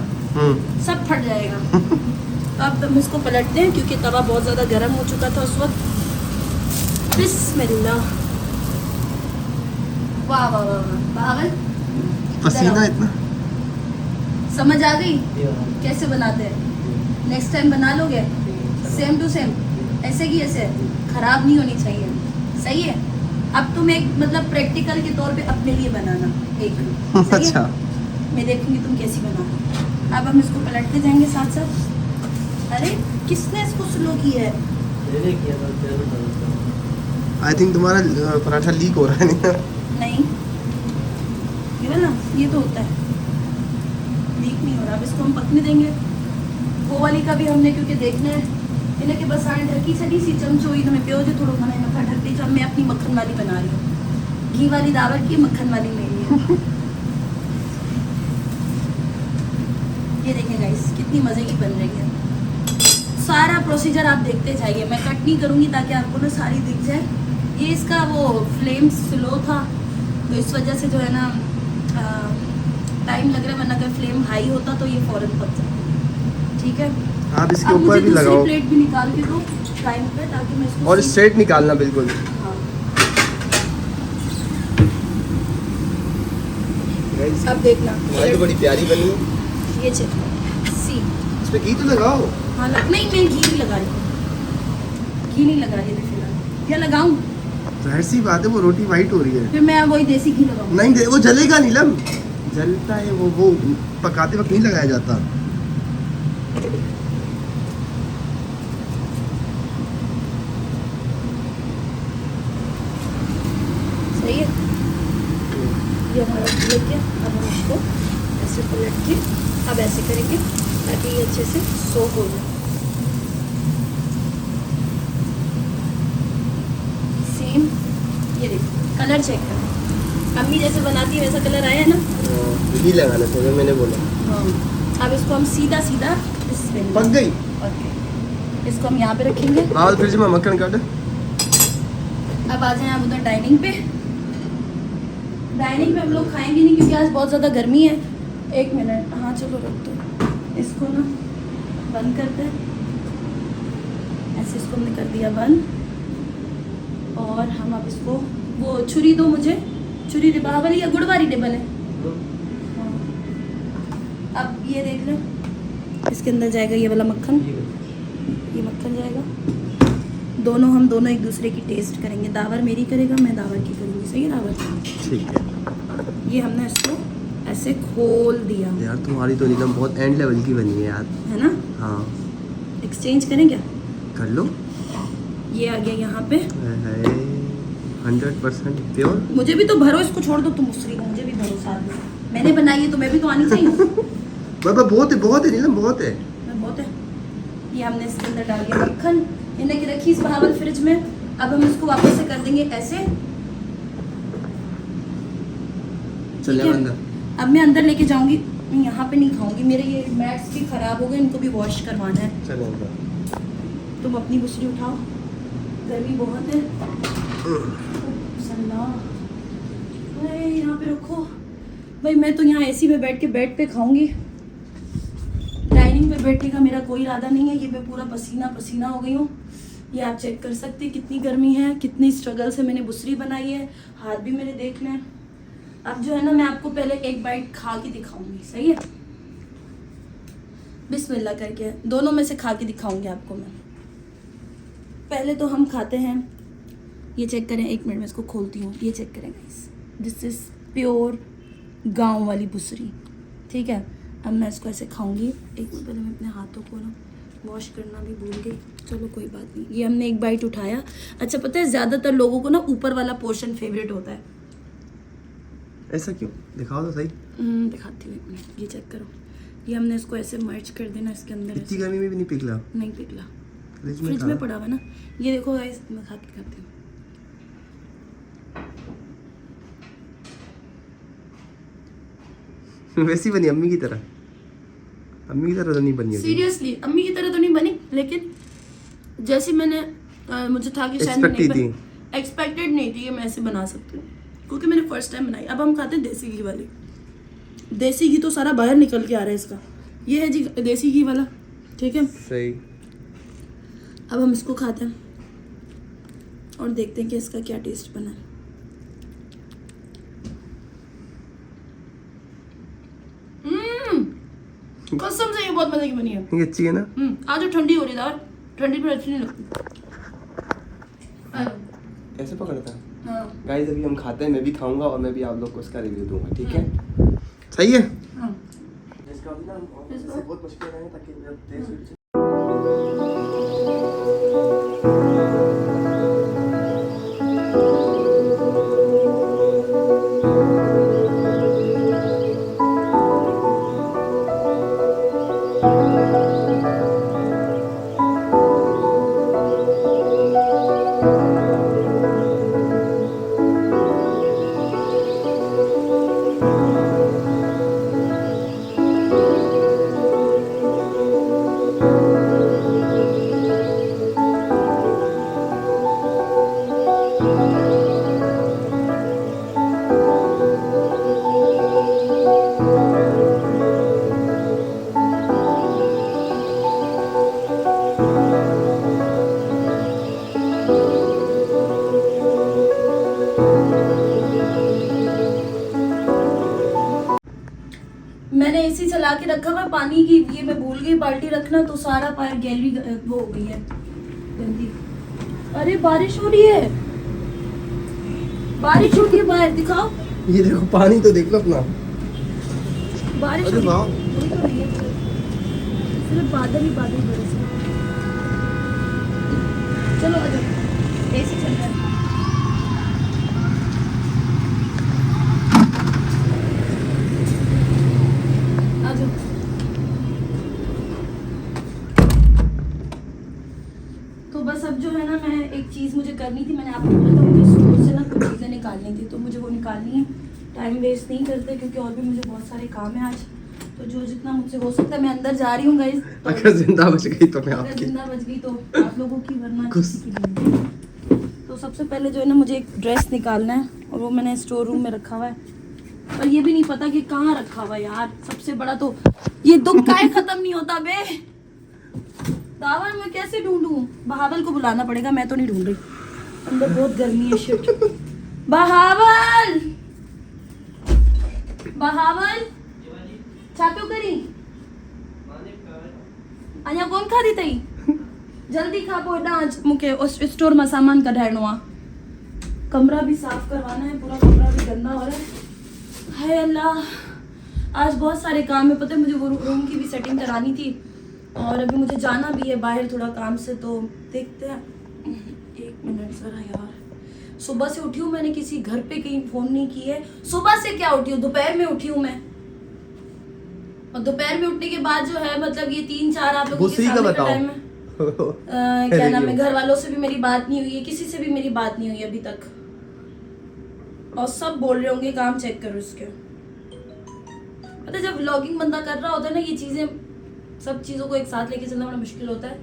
सब फट जाएगा। तो अब हम इसको पलटते हैं, क्योंकि तवा बहुत ज़्यादा गर्म हो चुका था उस वक्त। बिस्मिल्लाह। वाह वाह वाह वाह। बावल पसीना इतना। समझ आ गई कैसे बनाते हैं? नेक्स्ट टाइम बना लोगे सेम टू सेम, ऐसे की ऐसे, खराब नहीं होनी चाहिए। सही है। अब तुम एक मतलब प्रैक्टिकल के तौर पे अपने लिए बनाना एक। सही अच्छा। है? मैं देखूंगी तुम कैसी बनाना। अब हम इसको पलटते जाएंगे साथ साथ। अरे किसने इसको स्लो किया है? मैंने किया था, तेरे को। आई थिंक तुम्हारा पराठा लीक हो रहा है। नहीं, ये वाला ये तो होता है, लीक नहीं हो रहा। अब इसको हम पकने देंगे। वो वाली का भी हमने क्योंकि देखना है इन्हें के बस आए ढकी छड़ी सी चमचोई तो मैं प्यो जो थोड़ा खाना मक्खन ढक दी। मैं अपनी मक्खन वाली बना रही हूँ। घी वाली दावत की, मक्खन वाली मेरी है। ये देखें गाइस कितनी मज़े की बन रही है। सारा प्रोसीजर आप देखते जाइए, मैं कट नहीं करूँगी ताकि आपको ना सारी दिख जाए। ये इसका वो फ्लेम स्लो था तो इस वजह से जो है ना टाइम लग रहा है, वरना अगर फ्लेम हाई होता तो ये फ़ौरन पक जाता। ठीक है, आप इसके अब ऊपर मुझे भी दूसरी लगाओ प्लेट भी निकाल के दो टाइम पे, ताकि मैं इसको और स्ट्रेट निकालना बिल्कुल। हाँ। Guys, अब देखना हमारी तो बड़ी प्यारी बनी है। ये चेक सी। इस पे घी तो लगाओ। हाँ नहीं, मैं घी नहीं लगा रही, घी नहीं लगा रही मैं फिलहाल। या लगाऊं? जाहिर सी बात है, वो रोटी वाइट हो रही है। फिर मैं वही देसी घी लगाऊं। नहीं वो जलेगा नीलम, जलता है वो पकाते वक्त नहीं लगाया जाता। सही है। ये हमारा लग गया। अब हम इसको ऐसे पलट के अब ऐसे करेंगे ताकि ये अच्छे से सोक हो जाए। सेम ये देखो कलर चेक करो, अम्मी जैसे बनाती है वैसा कलर आया है ना। घी लगाना चाहिए, मैंने बोला। हाँ। अब इसको हम सीधा सीधा पक गई। ओके, इसको हम यहाँ पे रखेंगे। बाल फ्रिज में मक्खन काट। अब आ जाएं आप उधर डाइनिंग पे। डाइनिंग पे हम लोग खाएंगे नहीं क्योंकि आज बहुत ज़्यादा गर्मी है। एक मिनट, हाँ चलो रख दो इसको ना, बंद करते हैं। ऐसे इसको हमने कर दिया बंद। और हम अब इसको, वो छुरी दो मुझे, छुरी डिब्बा वाली या गुड़ वाली डिब्बल है। अब ये देख लो, इसके अंदर जाएगा ये वाला मक्खन, ये मक्खन जाएगा। हम दोनों एक दूसरे की टेस्ट करेंगे। दावर मेरी करेगा, मैं दावर की करूँगी। सही है दावर? ठीक है। ये हमने इसको ऐसे खोल दिया। यार तुम्हारी तो नीलम बहुत एंड लेवल की बनी है यार। है ना? हाँ। एक्सचेंज करें क्या? कर लो। ये आ गया यहाँ पे 100% प्योर। मुझे भी तो भरो, इसको छोड़ दो तुम मुझसे, मुझे भी भरो साथ में। मैंने बनाई है तो मैं भी तो आनी चाहिए। बाबा बहुत है नीलम, बहुत है। बहुत है। ये हमने इसके अंदर डाल दिया मक्खन, इन्हें की रखी इस बहावल फ्रिज में। अब हम इसको वापस से कर देंगे ऐसे। चलिए ठीक है? अंदर। अब मैं अंदर लेके जाऊंगी, मैं यहाँ पे नहीं खाऊंगी, मेरे ये मैट्स भी खराब हो गए, इनको भी वॉश करवाना है। चलो अंदर। तुम अपनी बुसरी उठाओ, गर्मी बहुत है। सल्ला यहाँ पे रखो भाई। मैं तो यहाँ एसी में बैठ के बेड पे खाऊंगी, डाइनिंग पे बैठने का मेरा कोई इरादा नहीं है। ये मैं पूरा पसीना पसीना हो गई हूँ। ये आप चेक कर सकते हैं कितनी गर्मी है, कितनी स्ट्रगल से मैंने बुसरी बनाई है। हाथ भी मेरे देख लें। अब जो है ना, मैं आपको पहले एक बाइट खा के दिखाऊंगी। सही है? बिस्मिल्लाह करके दोनों में से खा के दिखाऊंगी आपको मैं। पहले तो हम खाते हैं, ये चेक करें, एक मिनट में इसको खोलती हूँ। ये चेक करें गाइस, दिस इज प्योर गांव वाली बुसरी। ठीक है? अब मैं इसको ऐसे खाऊंगी। एक मिनट पहले मैं अपने हाथों को ना वॉश करना भी भूल गई। चलो कोई बात नहीं। ये हमने एक बाइट उठाया। अच्छा पता है, ज़्यादातर लोगों को ना ऊपर वाला पोर्शन फेवरेट होता है। ऐसा क्यों? दिखाओ तो सही। दिखाती हूँ, एक मिनट। ये चेक करो, ये हमने इसको ऐसे मर्ज कर देना इसके अंदर। इतनी गर्मी में भी नहीं पिघला? नहीं पिघला, फ्रिज में पड़ा हुआ ना। ये देखो गाइस, मैं खा के खाती हूँ। वैसी बनी अम्मी की तरह? अम्मी की तरह तो नहीं बनी होगी। सीरियसली अम्मी की तरह तो नहीं बनी, लेकिन जैसी मैंने मुझे था कि शायद एक्सपेक्टेड नहीं थी कि मैं ऐसे बना सकती हूँ, क्योंकि मैंने फर्स्ट टाइम बनाई। अब हम खाते हैं देसी घी वाली। देसी घी तो सारा बाहर निकल के आ रहा है इसका। ये है जी देसी घी वाला। ठीक है? सही। अब हम इसको खाते हैं और देखते हैं कि इसका क्या टेस्ट बना है। कसम से ये बहुत मजे की बनी है। ये अच्छी है ना? आज ठंडी हो रही है, ठंडी पर अच्छी नहीं लगती। ऐसे पकड़ता है। हाँ। गाइस अभी हम खाते हैं, मैं भी खाऊंगा और मैं भी आप लोग को इसका रिव्यू दूंगा। ठीक है? सही है? हाँ। इसका भी ना बहुत मुश्किल है ताकि जब टेस्ट मैंने एसी चला के रखा हुआ पानी की, ये मैं भूल गई बाल्टी रखना, तो सारा पायर गैलरी वो हो गई है गंदी। अरे बारिश हो रही है, बारिश हो रही है बाहर, दिखाओ। ये देखो पानी तो देख लो अपना। बारिश अरे वाह, हो रही है, सिर्फ बादल ही बादल बरस रहे। चलो आ जाओ, एसी चल रहा है। तो बस अब जो है ना, मैं एक चीज़ मुझे करनी थी, मैंने आपको बोला था मुझे स्टोर से ना कुछ चीज़ें निकालनी थी, तो मुझे वो निकालनी है। टाइम वेस्ट नहीं करते क्योंकि और भी मुझे बहुत सारे काम है आज, तो जो जितना मुझसे हो सकता है मैं अंदर जा रही हूँ गाइस। तो अगर जिंदा बच गई तो मैं अगर आपकी। जिंदा बच गई तो आप लोगों की, वरना किसी की नहीं। तो सबसे पहले जो है ना, मुझे एक ड्रेस निकालना है और वो मैंने स्टोर रूम में रखा हुआ है, पर ये भी नहीं पता कि कहाँ रखा हुआ है यार। सबसे बड़ा तो ये दुख काहे खत्म नहीं होता बे। दावर मैं कैसे ढूंढूं? बहावल को बुलाना पड़ेगा, मैं तो नहीं ढूंढ रही। अंदर बहुत गर्मी है शिट। बहावल बहावल छाप्यो करी अञा कोन खाधी अथई जल्दी खा पोइ हेॾां अच मूंखे उस स्टोर मां सामान कढाइणो आहे। कमरा भी साफ करवाना है, पूरा कमरा भी गंदा हो रहा है। हाय अल्लाह, आज बहुत सारे काम है। पता है मुझे वो रूम की भी सेटिंग करानी थी और अभी मुझे जाना भी है बाहर थोड़ा काम से, तो देखते हैं। एक मिनट जरा यार, सुबह से उठी हूँ, मैंने किसी घर पे कहीं फोन नहीं की है। सुबह से क्या उठी हूँ, दोपहर में उठी हूँ मैं, और दोपहर में उठने के बाद जो है मतलब ये 3-4 आप लोगों के सामने का टाइम है। क्या नाम है, घर वालों से भी मेरी बात नहीं हुई है, किसी से भी मेरी बात नहीं हुई है अभी तक, और सब बोल रहे होंगे काम चेक करो इसके। पता है जब व्लॉगिंग बंदा कर रहा होता है ना, ये चीजें सब चीजों को एक साथ लेके चलना बड़ा मुश्किल होता है।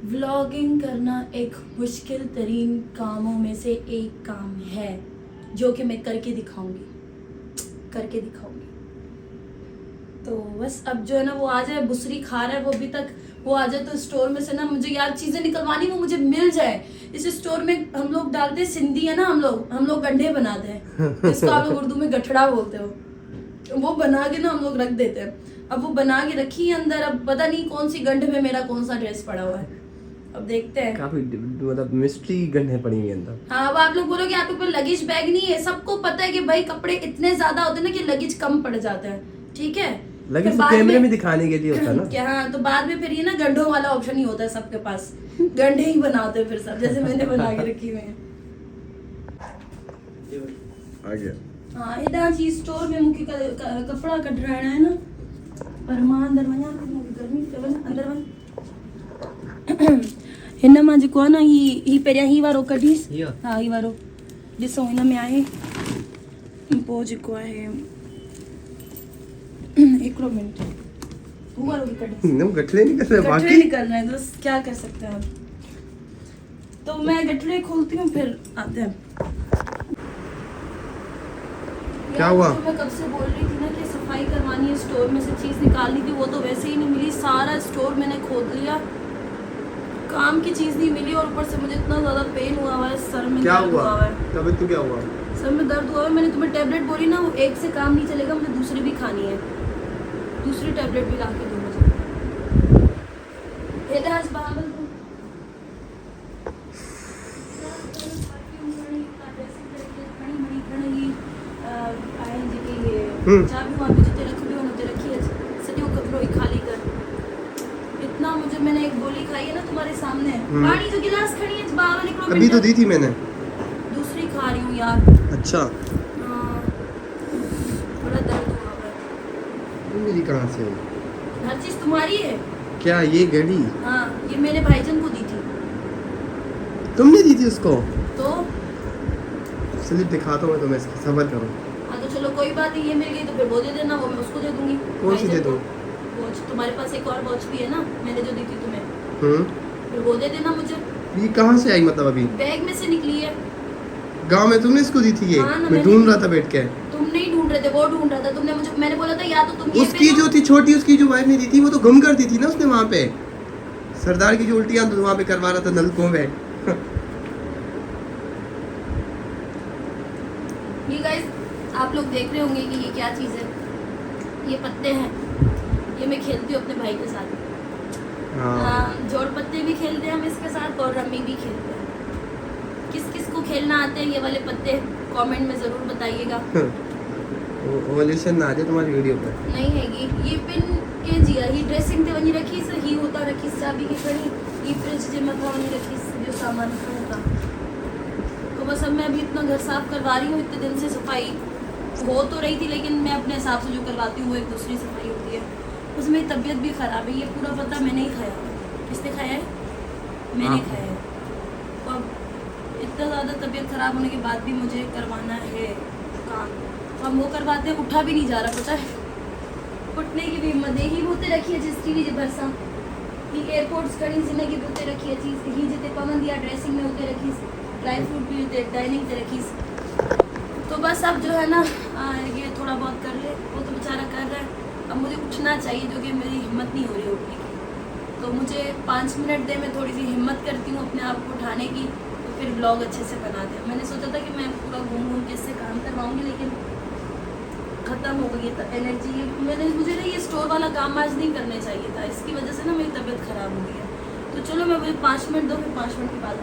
व्लॉगिंग करना एक मुश्किल तरीन कामों में से एक काम है, जो कि मैं करके दिखाऊंगी। तो बस अब जो है ना वो आ जाए, बुसरी खा रहा है वो अभी तक, वो आ जाए तो स्टोर में से ना मुझे यार चीजें निकलवानी, वो मुझे मिल जाए। इस स्टोर में हम लोग डालते सिंधी है ना, हम लोग गड्ढे बनाते हैं, इसको आप लोग उर्दू में गठड़ा बोलते हो, वो बना के ना हम लोग रख देते हैं। अब वो बना के रखी है अंदर, अब पता नहीं कौन सी गंढ में मेरा कौन सा ड्रेस पड़ा हुआ है, अब देखते हैं। काफी मतलब मिस्ट्री गंढे पड़ी हुई अंदर। हाँ, अब आप लोग बोलोगे आपके ऊपर लगेज बैग नहीं है। सबको पता है कि भाई कपड़े इतने ज्यादा होते हैं ना कि लगेज कम पड़ जाता है, ठीक है। लगेज तो कैमरे में दिखाने के लिए होता है ना क्या, हाँ, तो बाद में फिर ये ना गंढों वाला ऑप्शन ही होता है सबके पास, गंढे ही बनाते हैं फिर सब, जैसे मैंने बना के रखी हुई है। आ गया। हाँ, हेॾा जी स्टोर में मूंखे कपड़ा कढाइणा है ना, पर मां अंदर वञा गर्मी ते वञ अंदर वञ। हिन मां जेको आहे न ही पहिरियां ही वारो कढीस। हाँ, ही वारो ॾिसो हिन में आहे, पोइ जेको आहे हिकिड़ो मिनट, वो वारो भी कढीस। एकदम गठले नहीं कर रहे, गठरे बाकी नहीं करना है, तो क्या कर सकते हैं अब। तो मैं गठरे खोलती हूँ फिर आते हैं। क्या हुआ? तो मैं कब से बोल रही थी ना कि सफाई करवानी है, स्टोर में से चीज निकालनी थी, वो तो वैसे ही नहीं मिली। सारा स्टोर मैंने खोद लिया, काम की चीज नहीं मिली, और ऊपर से मुझे इतना ज्यादा पेन हुआ है, सर में दर्द हुआ है। तबीयत तो क्या हुआ? सर में दर्द हुआ है। मैंने तुम्हें टैबलेट बोली ना, वो एक से काम नहीं चलेगा, मुझे दूसरी भी खानी है, दूसरी टैबलेट भी ला के दो मुझे। चाबी वहाँ पे जिते रखी हुई उते रखी है, सॼो कमरो ही खाली कर। इतना मुझे, मैंने एक गोली खाई है ना तुम्हारे सामने, पानी जो गिलास खड़ी है बाहर निकलो। अभी तो दी थी मैंने, दूसरी खा रही हूँ यार। अच्छा, हाँ, बड़ा दर्द हुआ है। मेरी कहाँ से आई? हर चीज तुम्हारी है क्या ये घड़ी? हाँ, ये मेरे भाईजान को दी थी। तुमने दी थी उसको? तो स्लिप दिखाता हूँ तुम्हें, इसकी सब्र करो। हाँ, तो चलो कोई बात नहीं, ये मिल गई तो फिर वो दे देना, वो मैं उसको दे दूंगी। कौन सी दे दूँ? वॉच, तुम्हारे पास एक और वॉच भी है ना, मैंने जो दी थी तुम्हें, फिर वो दे देना मुझे। ये कहाँ से आई मतलब? अभी बैग में से निकली है। गांव में तुमने इसको दी थी ये? हाँ ना, मैं ढूंढ रहा था बैठ के। तुम नहीं ढूंढ रहे थे, वो ढूंढ रहा था। तुमने मुझे, मैंने बोला था या तो तुम ये उसकी जो थी छोटी, उसकी जो वाइफ ने दी थी, वो तो गुम कर दी थी ना उसने वहाँ पे। सरदार की जो उल्टियाँ तो वहाँ पे करवा रहा था नलकों में। ये गाइस आप लोग देख रहे होंगे कि ये क्या चीज़ है, ये पत्ते हैं, ये मैं खेलती हूँ अपने भाई के साथ। जोड़ पत्ते भी खेलते हैं हम इसके साथ, और रम्मी भी खेलते हैं। किस किस को खेलना आते हैं ये वाले पत्ते, कमेंट में ज़रूर बताइएगा। ओवल्यूशन ना आ जाए तुम्हारी वीडियो पर। नहीं हैगी, ये पिन के जिया ही ड्रेसिंग ते वनी रखी से ही होता रखी चाबी की खड़ी, ये फ्रिज जे मथा वनी रखी जो सामान होता। तो बस अब मैं अभी इतना घर साफ करवा रही हूँ, इतने दिन से सफाई हो तो रही थी, लेकिन मैं अपने हिसाब से जो करवाती हूँ वो एक दूसरी सफाई होती है। उसमें मेरी तबीयत भी ख़राब है, ये पूरा पता मैंने ही खाया। किसने खाया है? मैंने खाया है। तो अब इतना ज़्यादा तबीयत ख़राब होने के बाद भी मुझे करवाना है काम, तो हम वो करवाते हैं। उठा भी नहीं जा रहा, पता है, उठने की भी हिम्मत है। ही बोते रखी है जिस चीज़ भरसा ही एयरपोर्ट्स कड़ी जिंदगी बोते रखी है चीज़ ही जिते पवन दिया ड्रेसिंग में होते रखी, ड्राई फ्रूट भी होते डाइनिंग पे रखी। तो बस अब जो है ना ये थोड़ा बहुत कर ले, वो तो बेचारा कर रहा है। अब मुझे उठना चाहिए, जो कि मेरी हिम्मत नहीं हो रही उठने की। तो मुझे 5 मिनट दे, मैं थोड़ी सी हिम्मत करती हूँ अपने आप को उठाने की, तो फिर ब्लॉग अच्छे से बना दिया। मैंने सोचा था कि मैं पूरा घूम घूम के इससे काम करवाऊँगी, लेकिन ख़त्म हो गई है एनर्जी। मुझे ना ये स्टोर वाला काम आज नहीं करने चाहिए था, इसकी वजह से ना मेरी तबीयत ख़राब हो गई है। तो चलो मैं मुझे 5 मिनट दो, फिर 5 मिनट के बाद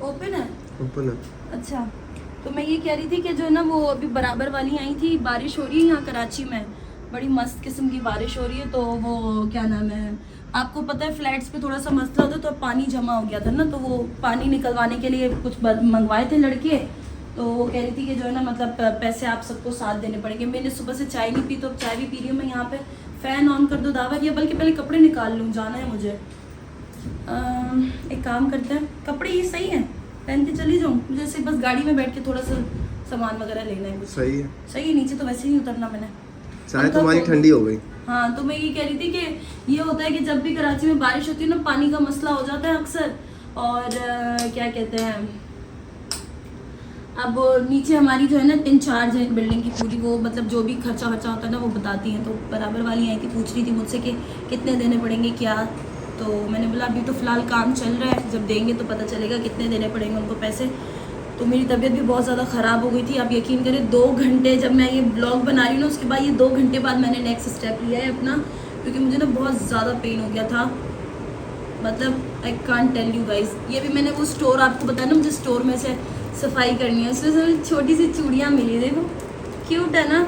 ओपन है। ओपन है। अच्छा, तो मैं ये कह रही थी कि जो है ना वो अभी बराबर वाली आई थी, बारिश हो रही है यहाँ कराची में, बड़ी मस्त किस्म की बारिश हो रही है। तो वो क्या नाम है, आपको पता है फ्लैट्स पे थोड़ा सा मसला होता है, तो पानी जमा हो गया था ना, तो वो पानी निकलवाने के लिए कुछ मंगवाए थे लड़के। तो वो कह रही थी कि जो है ना मतलब पैसे आप सबको साथ देने पड़ेंगे। मैंने सुबह से चाय नहीं पी, तो अब चाय भी पी रही हूँ मैं यहाँ पे। फ़ैन ऑन कर दो दावर, या बल्कि पहले कपड़े निकाल लूँ, जाना है मुझे। एक काम करते हैं, कपड़े ये सही है पहन के चली जाऊँ, जैसे बस गाड़ी में बैठ के थोड़ा सा सामान वगैरह लेना है मुझे। सही है। सही है, नीचे तो वैसे ही उतरना मैंने। चाय तुम्हारी ठंडी हो गई। हाँ, तो मैं ये कह रही थी कि ये होता है कि जब भी कराची में बारिश होती है ना, पानी का मसला हो जाता है अक्सर। और क्या कहते हैं, अब नीचे हमारी जो है ना इंचार्ज है बिल्डिंग की पूरी, वो मतलब जो भी खर्चा वर्चा होता है ना वो बताती हैं। तो बराबर वाली आई थी, पूछ रही थी मुझसे कि कितने देने पड़ेंगे क्या। तो मैंने बोला अभी तो फ़िलहाल काम चल रहा है, जब देंगे तो पता चलेगा कितने देने पड़ेंगे उनको पैसे। तो मेरी तबीयत भी बहुत ज़्यादा ख़राब हो गई थी। आप यकीन करें 2 घंटे जब मैं ये ब्लॉग बना रही हूँ ना, उसके बाद ये 2 घंटे बाद मैंने नेक्स्ट स्टेप लिया है अपना, क्योंकि मुझे ना बहुत ज़्यादा पेन हो गया था। मतलब I can't tell you guys. ये भी मैंने वो स्टोर आपको बताया ना, मुझे स्टोर में से सफाई करनी है, उसमें छोटी सी चूड़ियाँ मिली, देखो क्यूट है ना।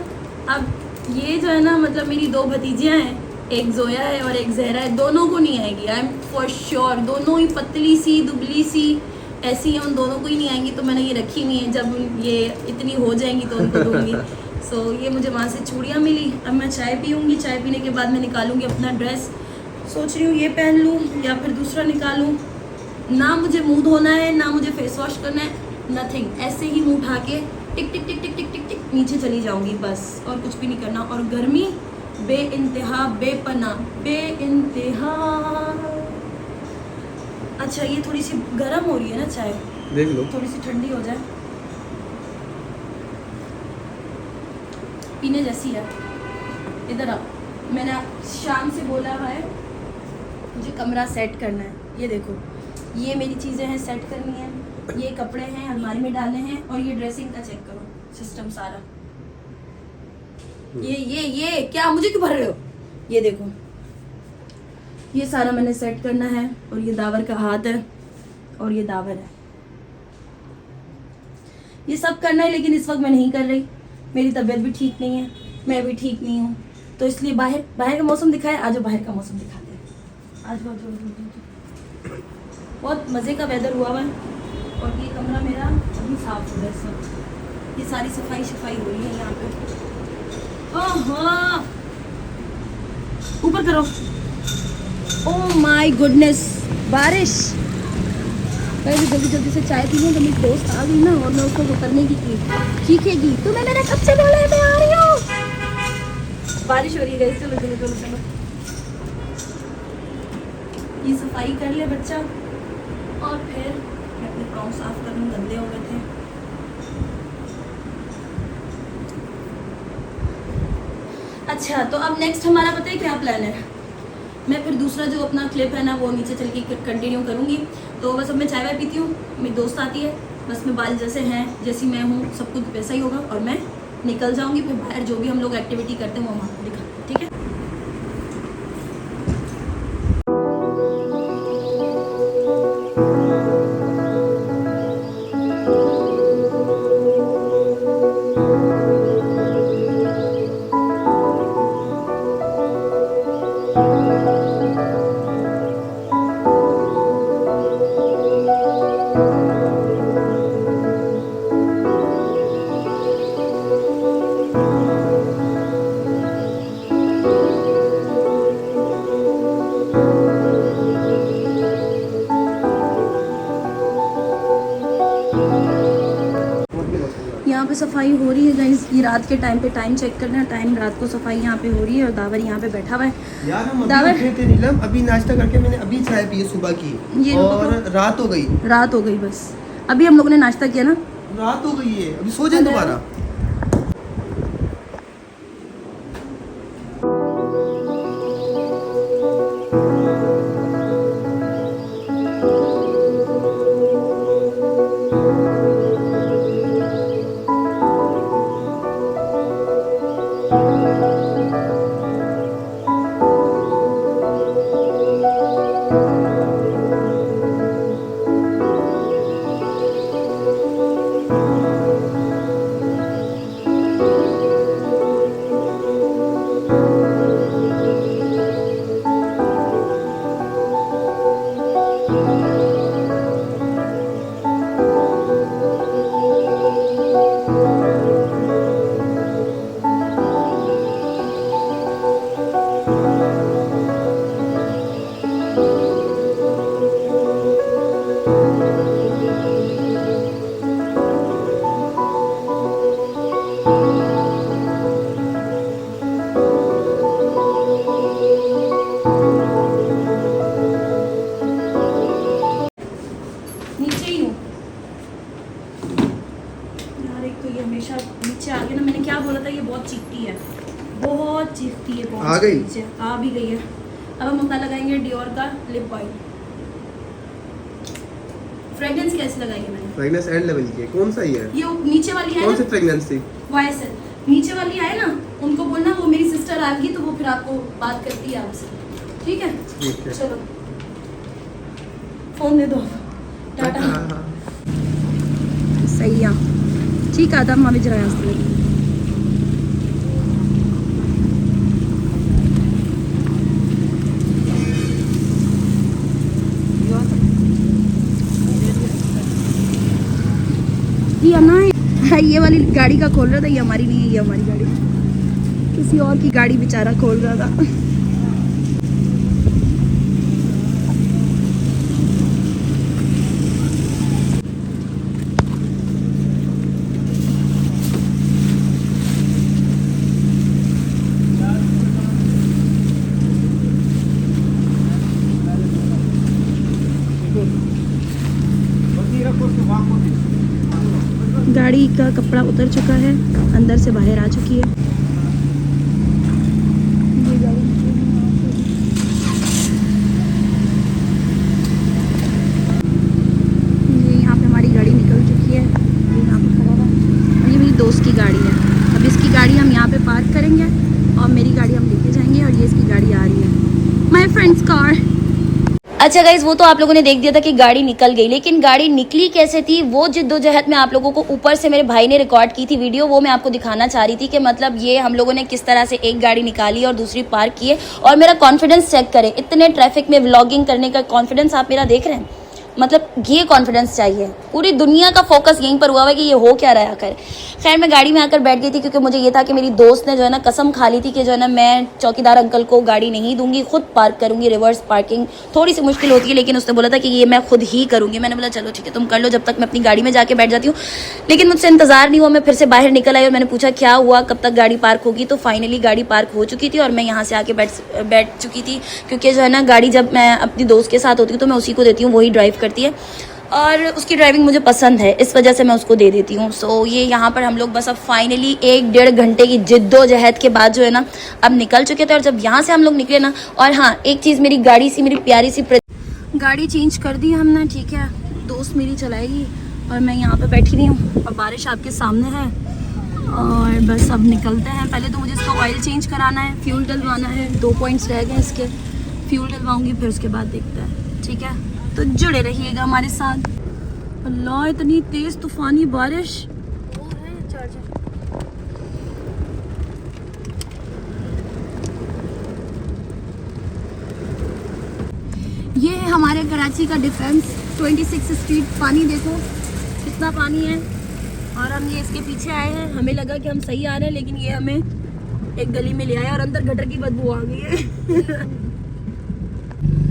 अब ये जो है ना मतलब मेरी 2 भतीजियाँ हैं, एक जोया है और एक जहरा है, दोनों को नहीं आएगी, आई एम फॉर श्योर। दोनों ही पतली सी दुबली सी ऐसी हैं, उन दोनों को ही नहीं आएंगी। तो मैंने ये रखी हुई है, जब ये इतनी हो जाएंगी तो उनको दूँगी। सो ये मुझे वहाँ से चूड़ियाँ मिली। अब मैं चाय पीऊँगी, चाय पीने के बाद मैं निकालूँगी अपना ड्रेस। सोच रही हूँ ये पहन लूँ या फिर दूसरा निकालूँ। ना मुझे मुँह धोना है, ना मुझे फेस वॉश करना है, नथिंग। ऐसे ही मुँह उठा के टिक टिक टिक टिक टिक टिक टिक नीचे चली जाऊँगी बस, और कुछ भी नहीं करना। और गर्मी बे इंतहा, बेपना, बे इंतहा। अच्छा, ये थोड़ी सी गर्म हो रही है ना चाय, देख लो थोड़ी सी ठंडी हो जाए, पीने जैसी है। इधर आओ, मैंने शाम से बोला हुआ है मुझे कमरा सेट करना है। ये देखो, ये मेरी चीज़ें हैं सेट करनी है, ये कपड़े हैं अलमारी में डालने हैं, और ये ड्रेसिंग का चेक करो सिस्टम सारा। ये क्या मुझे क्यों भर रहे हो? ये देखो, ये सारा मैंने सेट करना है। और ये दावर का हाथ है और ये दावर है, ये सब करना है। लेकिन इस वक्त मैं नहीं कर रही, मेरी तबीयत भी ठीक नहीं है, मैं भी ठीक नहीं हूँ। तो इसलिए बाहर का मौसम दिखाए, आज बाहर का मौसम दिखाते हैं। आज बहुत मज़े का वेदर हुआ है। और ये कमरा मेरा अभी साफ हो रहा है इस वक्त, ये सारी सफाई हो रही है यहाँ पे। ओह ऊपर करो, ओह माय गुडनेस, बारिश। पहले जल्दी से चाय पीने, तो मेरी दोस्त आ गई ना, और मैं उसको वो करने की चीखेगी, तुम्हें मैंने कब से बोला है मैं आ रही हूँ। बारिश हो रही है, चलो चलो चलो चलो, ये सफाई कर ले बच्चा, और फिर मैं अपने पाँव साफ कर लूँ, गंदे हो गए थे। अच्छा, तो अब नेक्स्ट हमारा पता है क्या प्लान है। मैं फिर दूसरा जो अपना क्लिप है ना वो नीचे चल के कंटिन्यू करूँगी। तो बस अब मैं चाय वाय पीती हूँ, मेरी दोस्त आती है, बस मैं बाल जैसे हैं, जैसी मैं हूँ, सब कुछ वैसा ही होगा, और मैं निकल जाऊँगी। फिर बाहर जो भी हम लोग एक्टिविटी करते हैं वो हम आपको दिखाते हैं, ठीक है। यहाँ पे सफाई हो रही है गाइस, ये रात के टाइम पे टाइम चेक करना है, टाइम रात को सफाई यहाँ पे हो रही है। और दावर यहाँ पे बैठा हुआ है। यार हम दावर अभी उठे थे नीलम, अभी नाश्ता करके मैंने अभी चाय पी है सुबह की, ये और रात हो गई। रात हो गई, बस अभी हम लोगों ने नाश्ता किया ना, रात हो गई है, अभी सो जाए दोबारा। नीचे ही हूँ यार। एक तो ये हमेशा नीचे आ गया ना, मैंने क्या बोला था, ये बहुत चीखती है, बहुत चीखती है, बहुत आ गई? नीचे आ भी गई है। अब हम अपना लगाएंगे डियोर का लिप ऑयल। फ्रेग्रेंस कैसे लगाएंगे मैंने? फ्रेगनेंस एंड लेवल की है, कौन सा ही है? ये नीचे वाली है कौन सी ना, फ्रेगनेंस थी? YSL नीचे वाली है ना, उनको बोलना वो मेरी सिस्टर आ गई तो वो फिर आपको बात करती है आपसे, ठीक है? ठीक है। चलो फोन दे दो, टाटा। हाँ, हाँ। सही है, ठीक आहे, आता मग विचारा असते। ये ना ये वाली गाड़ी का खोल रहा था, ये हमारी नहीं है, ये हमारी गाड़ी, किसी और की गाड़ी बेचारा खोल रहा था। गाड़ी का कपड़ा उतर चुका है, अंदर से बाहर आ चुकी है। ये गाड़ी ये यहाँ पे हमारी गाड़ी निकल चुकी है, ये यहाँ पे खड़ा हुआ है। ये मेरी दोस्त की गाड़ी है। अब इसकी गाड़ी हम यहाँ पे पार्क करेंगे और मेरी गाड़ी हम लेके जाएंगे, और ये इसकी गाड़ी आ रही है, माय फ्रेंड्स कार। अच्छा गाइज, वो तो आप लोगों ने देख दिया था कि गाड़ी निकल गई, लेकिन गाड़ी निकली कैसे थी, वो जिद्दोजहद में आप लोगों को ऊपर से मेरे भाई ने रिकॉर्ड की थी वीडियो, वो मैं आपको दिखाना चाह रही थी कि मतलब ये हम लोगों ने किस तरह से एक गाड़ी निकाली और दूसरी पार्क की है। और मेरा कॉन्फिडेंस चेक करें, इतने ट्रैफिक में व्लॉगिंग करने का कॉन्फिडेंस आप मेरा देख रहे हैं, मतलब ये कॉन्फिडेंस चाहिए। पूरी दुनिया का फोकस यहीं पर हुआ है कि ये हो क्या रहा है। खैर मैं गाड़ी में आकर बैठ गई थी, क्योंकि मुझे ये था कि मेरी दोस्त ने जो है ना कसम खा ली थी कि जो है ना मैं चौकीदार अंकल को गाड़ी नहीं दूंगी, खुद पार्क करूंगी। रिवर्स पार्किंग थोड़ी सी मुश्किल होती है, लेकिन उसने बोला था कि ये मैं खुद ही करूंगी। मैंने बोला चलो ठीक है तुम कर लो, जब तक मैं अपनी गाड़ी में जाके बैठ जाती हूँ। लेकिन मुझसे इंतजार नहीं हुआ, मैं फिर से बाहर निकल आई और मैंने पूछा क्या हुआ, कब तक गाड़ी पार्क होगी। तो फाइनली गाड़ी पार्क हो चुकी थी और मैं यहाँ से आके बैठ चुकी थी, क्योंकि जो है ना गाड़ी जब मैं अपनी दोस्त के साथ होती हूँ तो मैं उसी को देती हूँ, वही ड्राइव करती है और उसकी ड्राइविंग मुझे पसंद है, इस वजह से मैं उसको दे देती हूँ। सो ये यहाँ पर हम लोग बस अब फाइनली 1-1.5 घंटे की जिद्दोजहद के बाद जो है ना अब निकल चुके थे। और जब यहाँ से हम लोग निकले ना, और हाँ एक चीज़, मेरी गाड़ी सी, मेरी प्यारी सी गाड़ी चेंज कर दी हमने, ठीक है, दोस्त मेरी चलाएगी और मैं यहाँ पे बैठी हुई हूँ और बारिश आपके सामने है। और बस अब निकलते हैं। पहले तो मुझे इसका ऑयल चेंज कराना है, फ्यूल डलवाना है, 2 पॉइंट्स रह गए इसके, फ्यूल डलवाऊंगी फिर उसके बाद देखते हैं, ठीक है। तो जुड़े रहिएगा हमारे साथ। अल्लाह इतनी तेज तूफानी बारिश। ये है हमारे कराची का डिफेंस 26 स्ट्रीट। पानी देखो कितना पानी है। और हम ये इसके पीछे आए हैं, हमें लगा कि हम सही आ रहे हैं, लेकिन ये हमें एक गली में ले आया और अंदर गटर की बदबू आ गई है।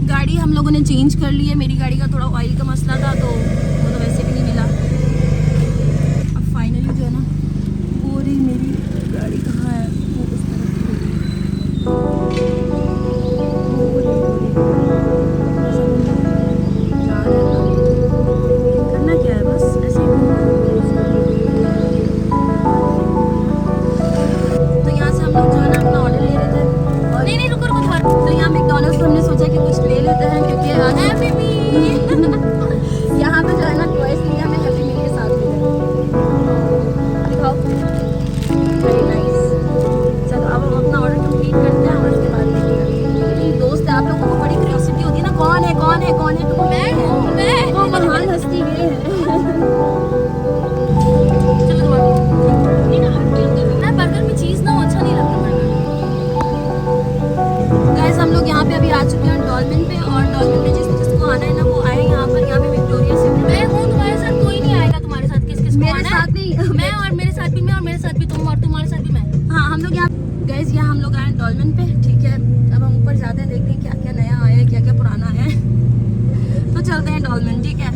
गाड़ी हम लोगों ने चेंज कर ली है, मेरी गाड़ी का थोड़ा ऑयल का मसला था तो वो तो वैसे भी नहीं मिला। अब फाइनली जो है ना, पूरी मेरी गाड़ी कहाँ है, वो उस तरफ करना क्या है, बस ऐसे ही। तो यहाँ से हम लोग जो है ना अपना ऑर्डर ले रहे थे, और नहीं रुको तो यहाँ मैकडॉनल्ड्स हमने सोचा कि कुछ ले लेते हैं, क्योंकि यहाँ पे जो है ना लोग आए डॉल्मेन पे, ठीक है। अब हम ऊपर जाते हैं, देखते हैं क्या क्या नया आया है, क्या क्या पुराना है। तो चलते हैं डॉल्मेन, ठीक है।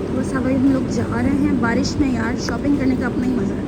तो सब अभी हम लोग जा रहे हैं बारिश में यार, शॉपिंग करने का अपना ही मजा है।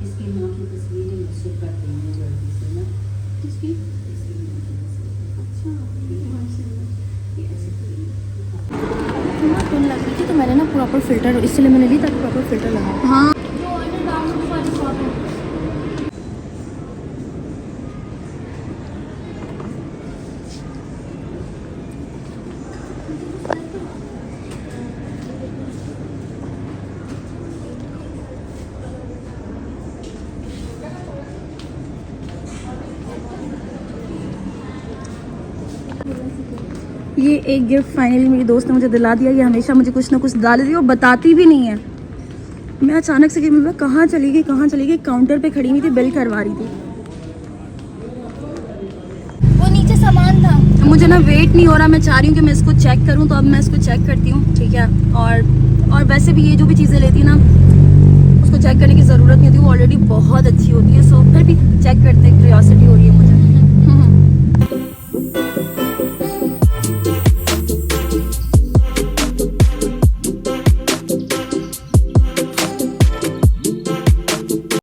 इसकी माँ की तस्वीरें मुझसे कर देंगे जल्दी से ना। किसकी? इसकी माँ की तस्वीरें। अच्छा, ये ऐसे पिन लग रही थी तो मैंने ना प्रॉपर फिल्टर, इसलिए मैंने ली ताकि प्रॉपर फिल्टर लगा। हाँ ये एक गिफ्ट फाइनली मेरी दोस्त ने मुझे दिला दिया। ये हमेशा मुझे कुछ ना कुछ दिला देती है, वो बताती भी नहीं है। मैं अचानक से मैं कहाँ चली गई, काउंटर पे खड़ी हुई थी, बिल करवा रही थी। वो नीचे सामान था। मुझे ना वेट नहीं हो रहा, मैं चाह रही हूँ कि मैं इसको चेक करूँ, तो अब मैं इसको चेक करती हूँ, ठीक है। और वैसे भी ये जो भी चीज़ें लेती है ना, उसको चेक करने की ज़रूरत नहीं होती, वो ऑलरेडी बहुत अच्छी होती है। सो फिर भी चेक करते, क्यूरियोसिटी हो रही है मुझे।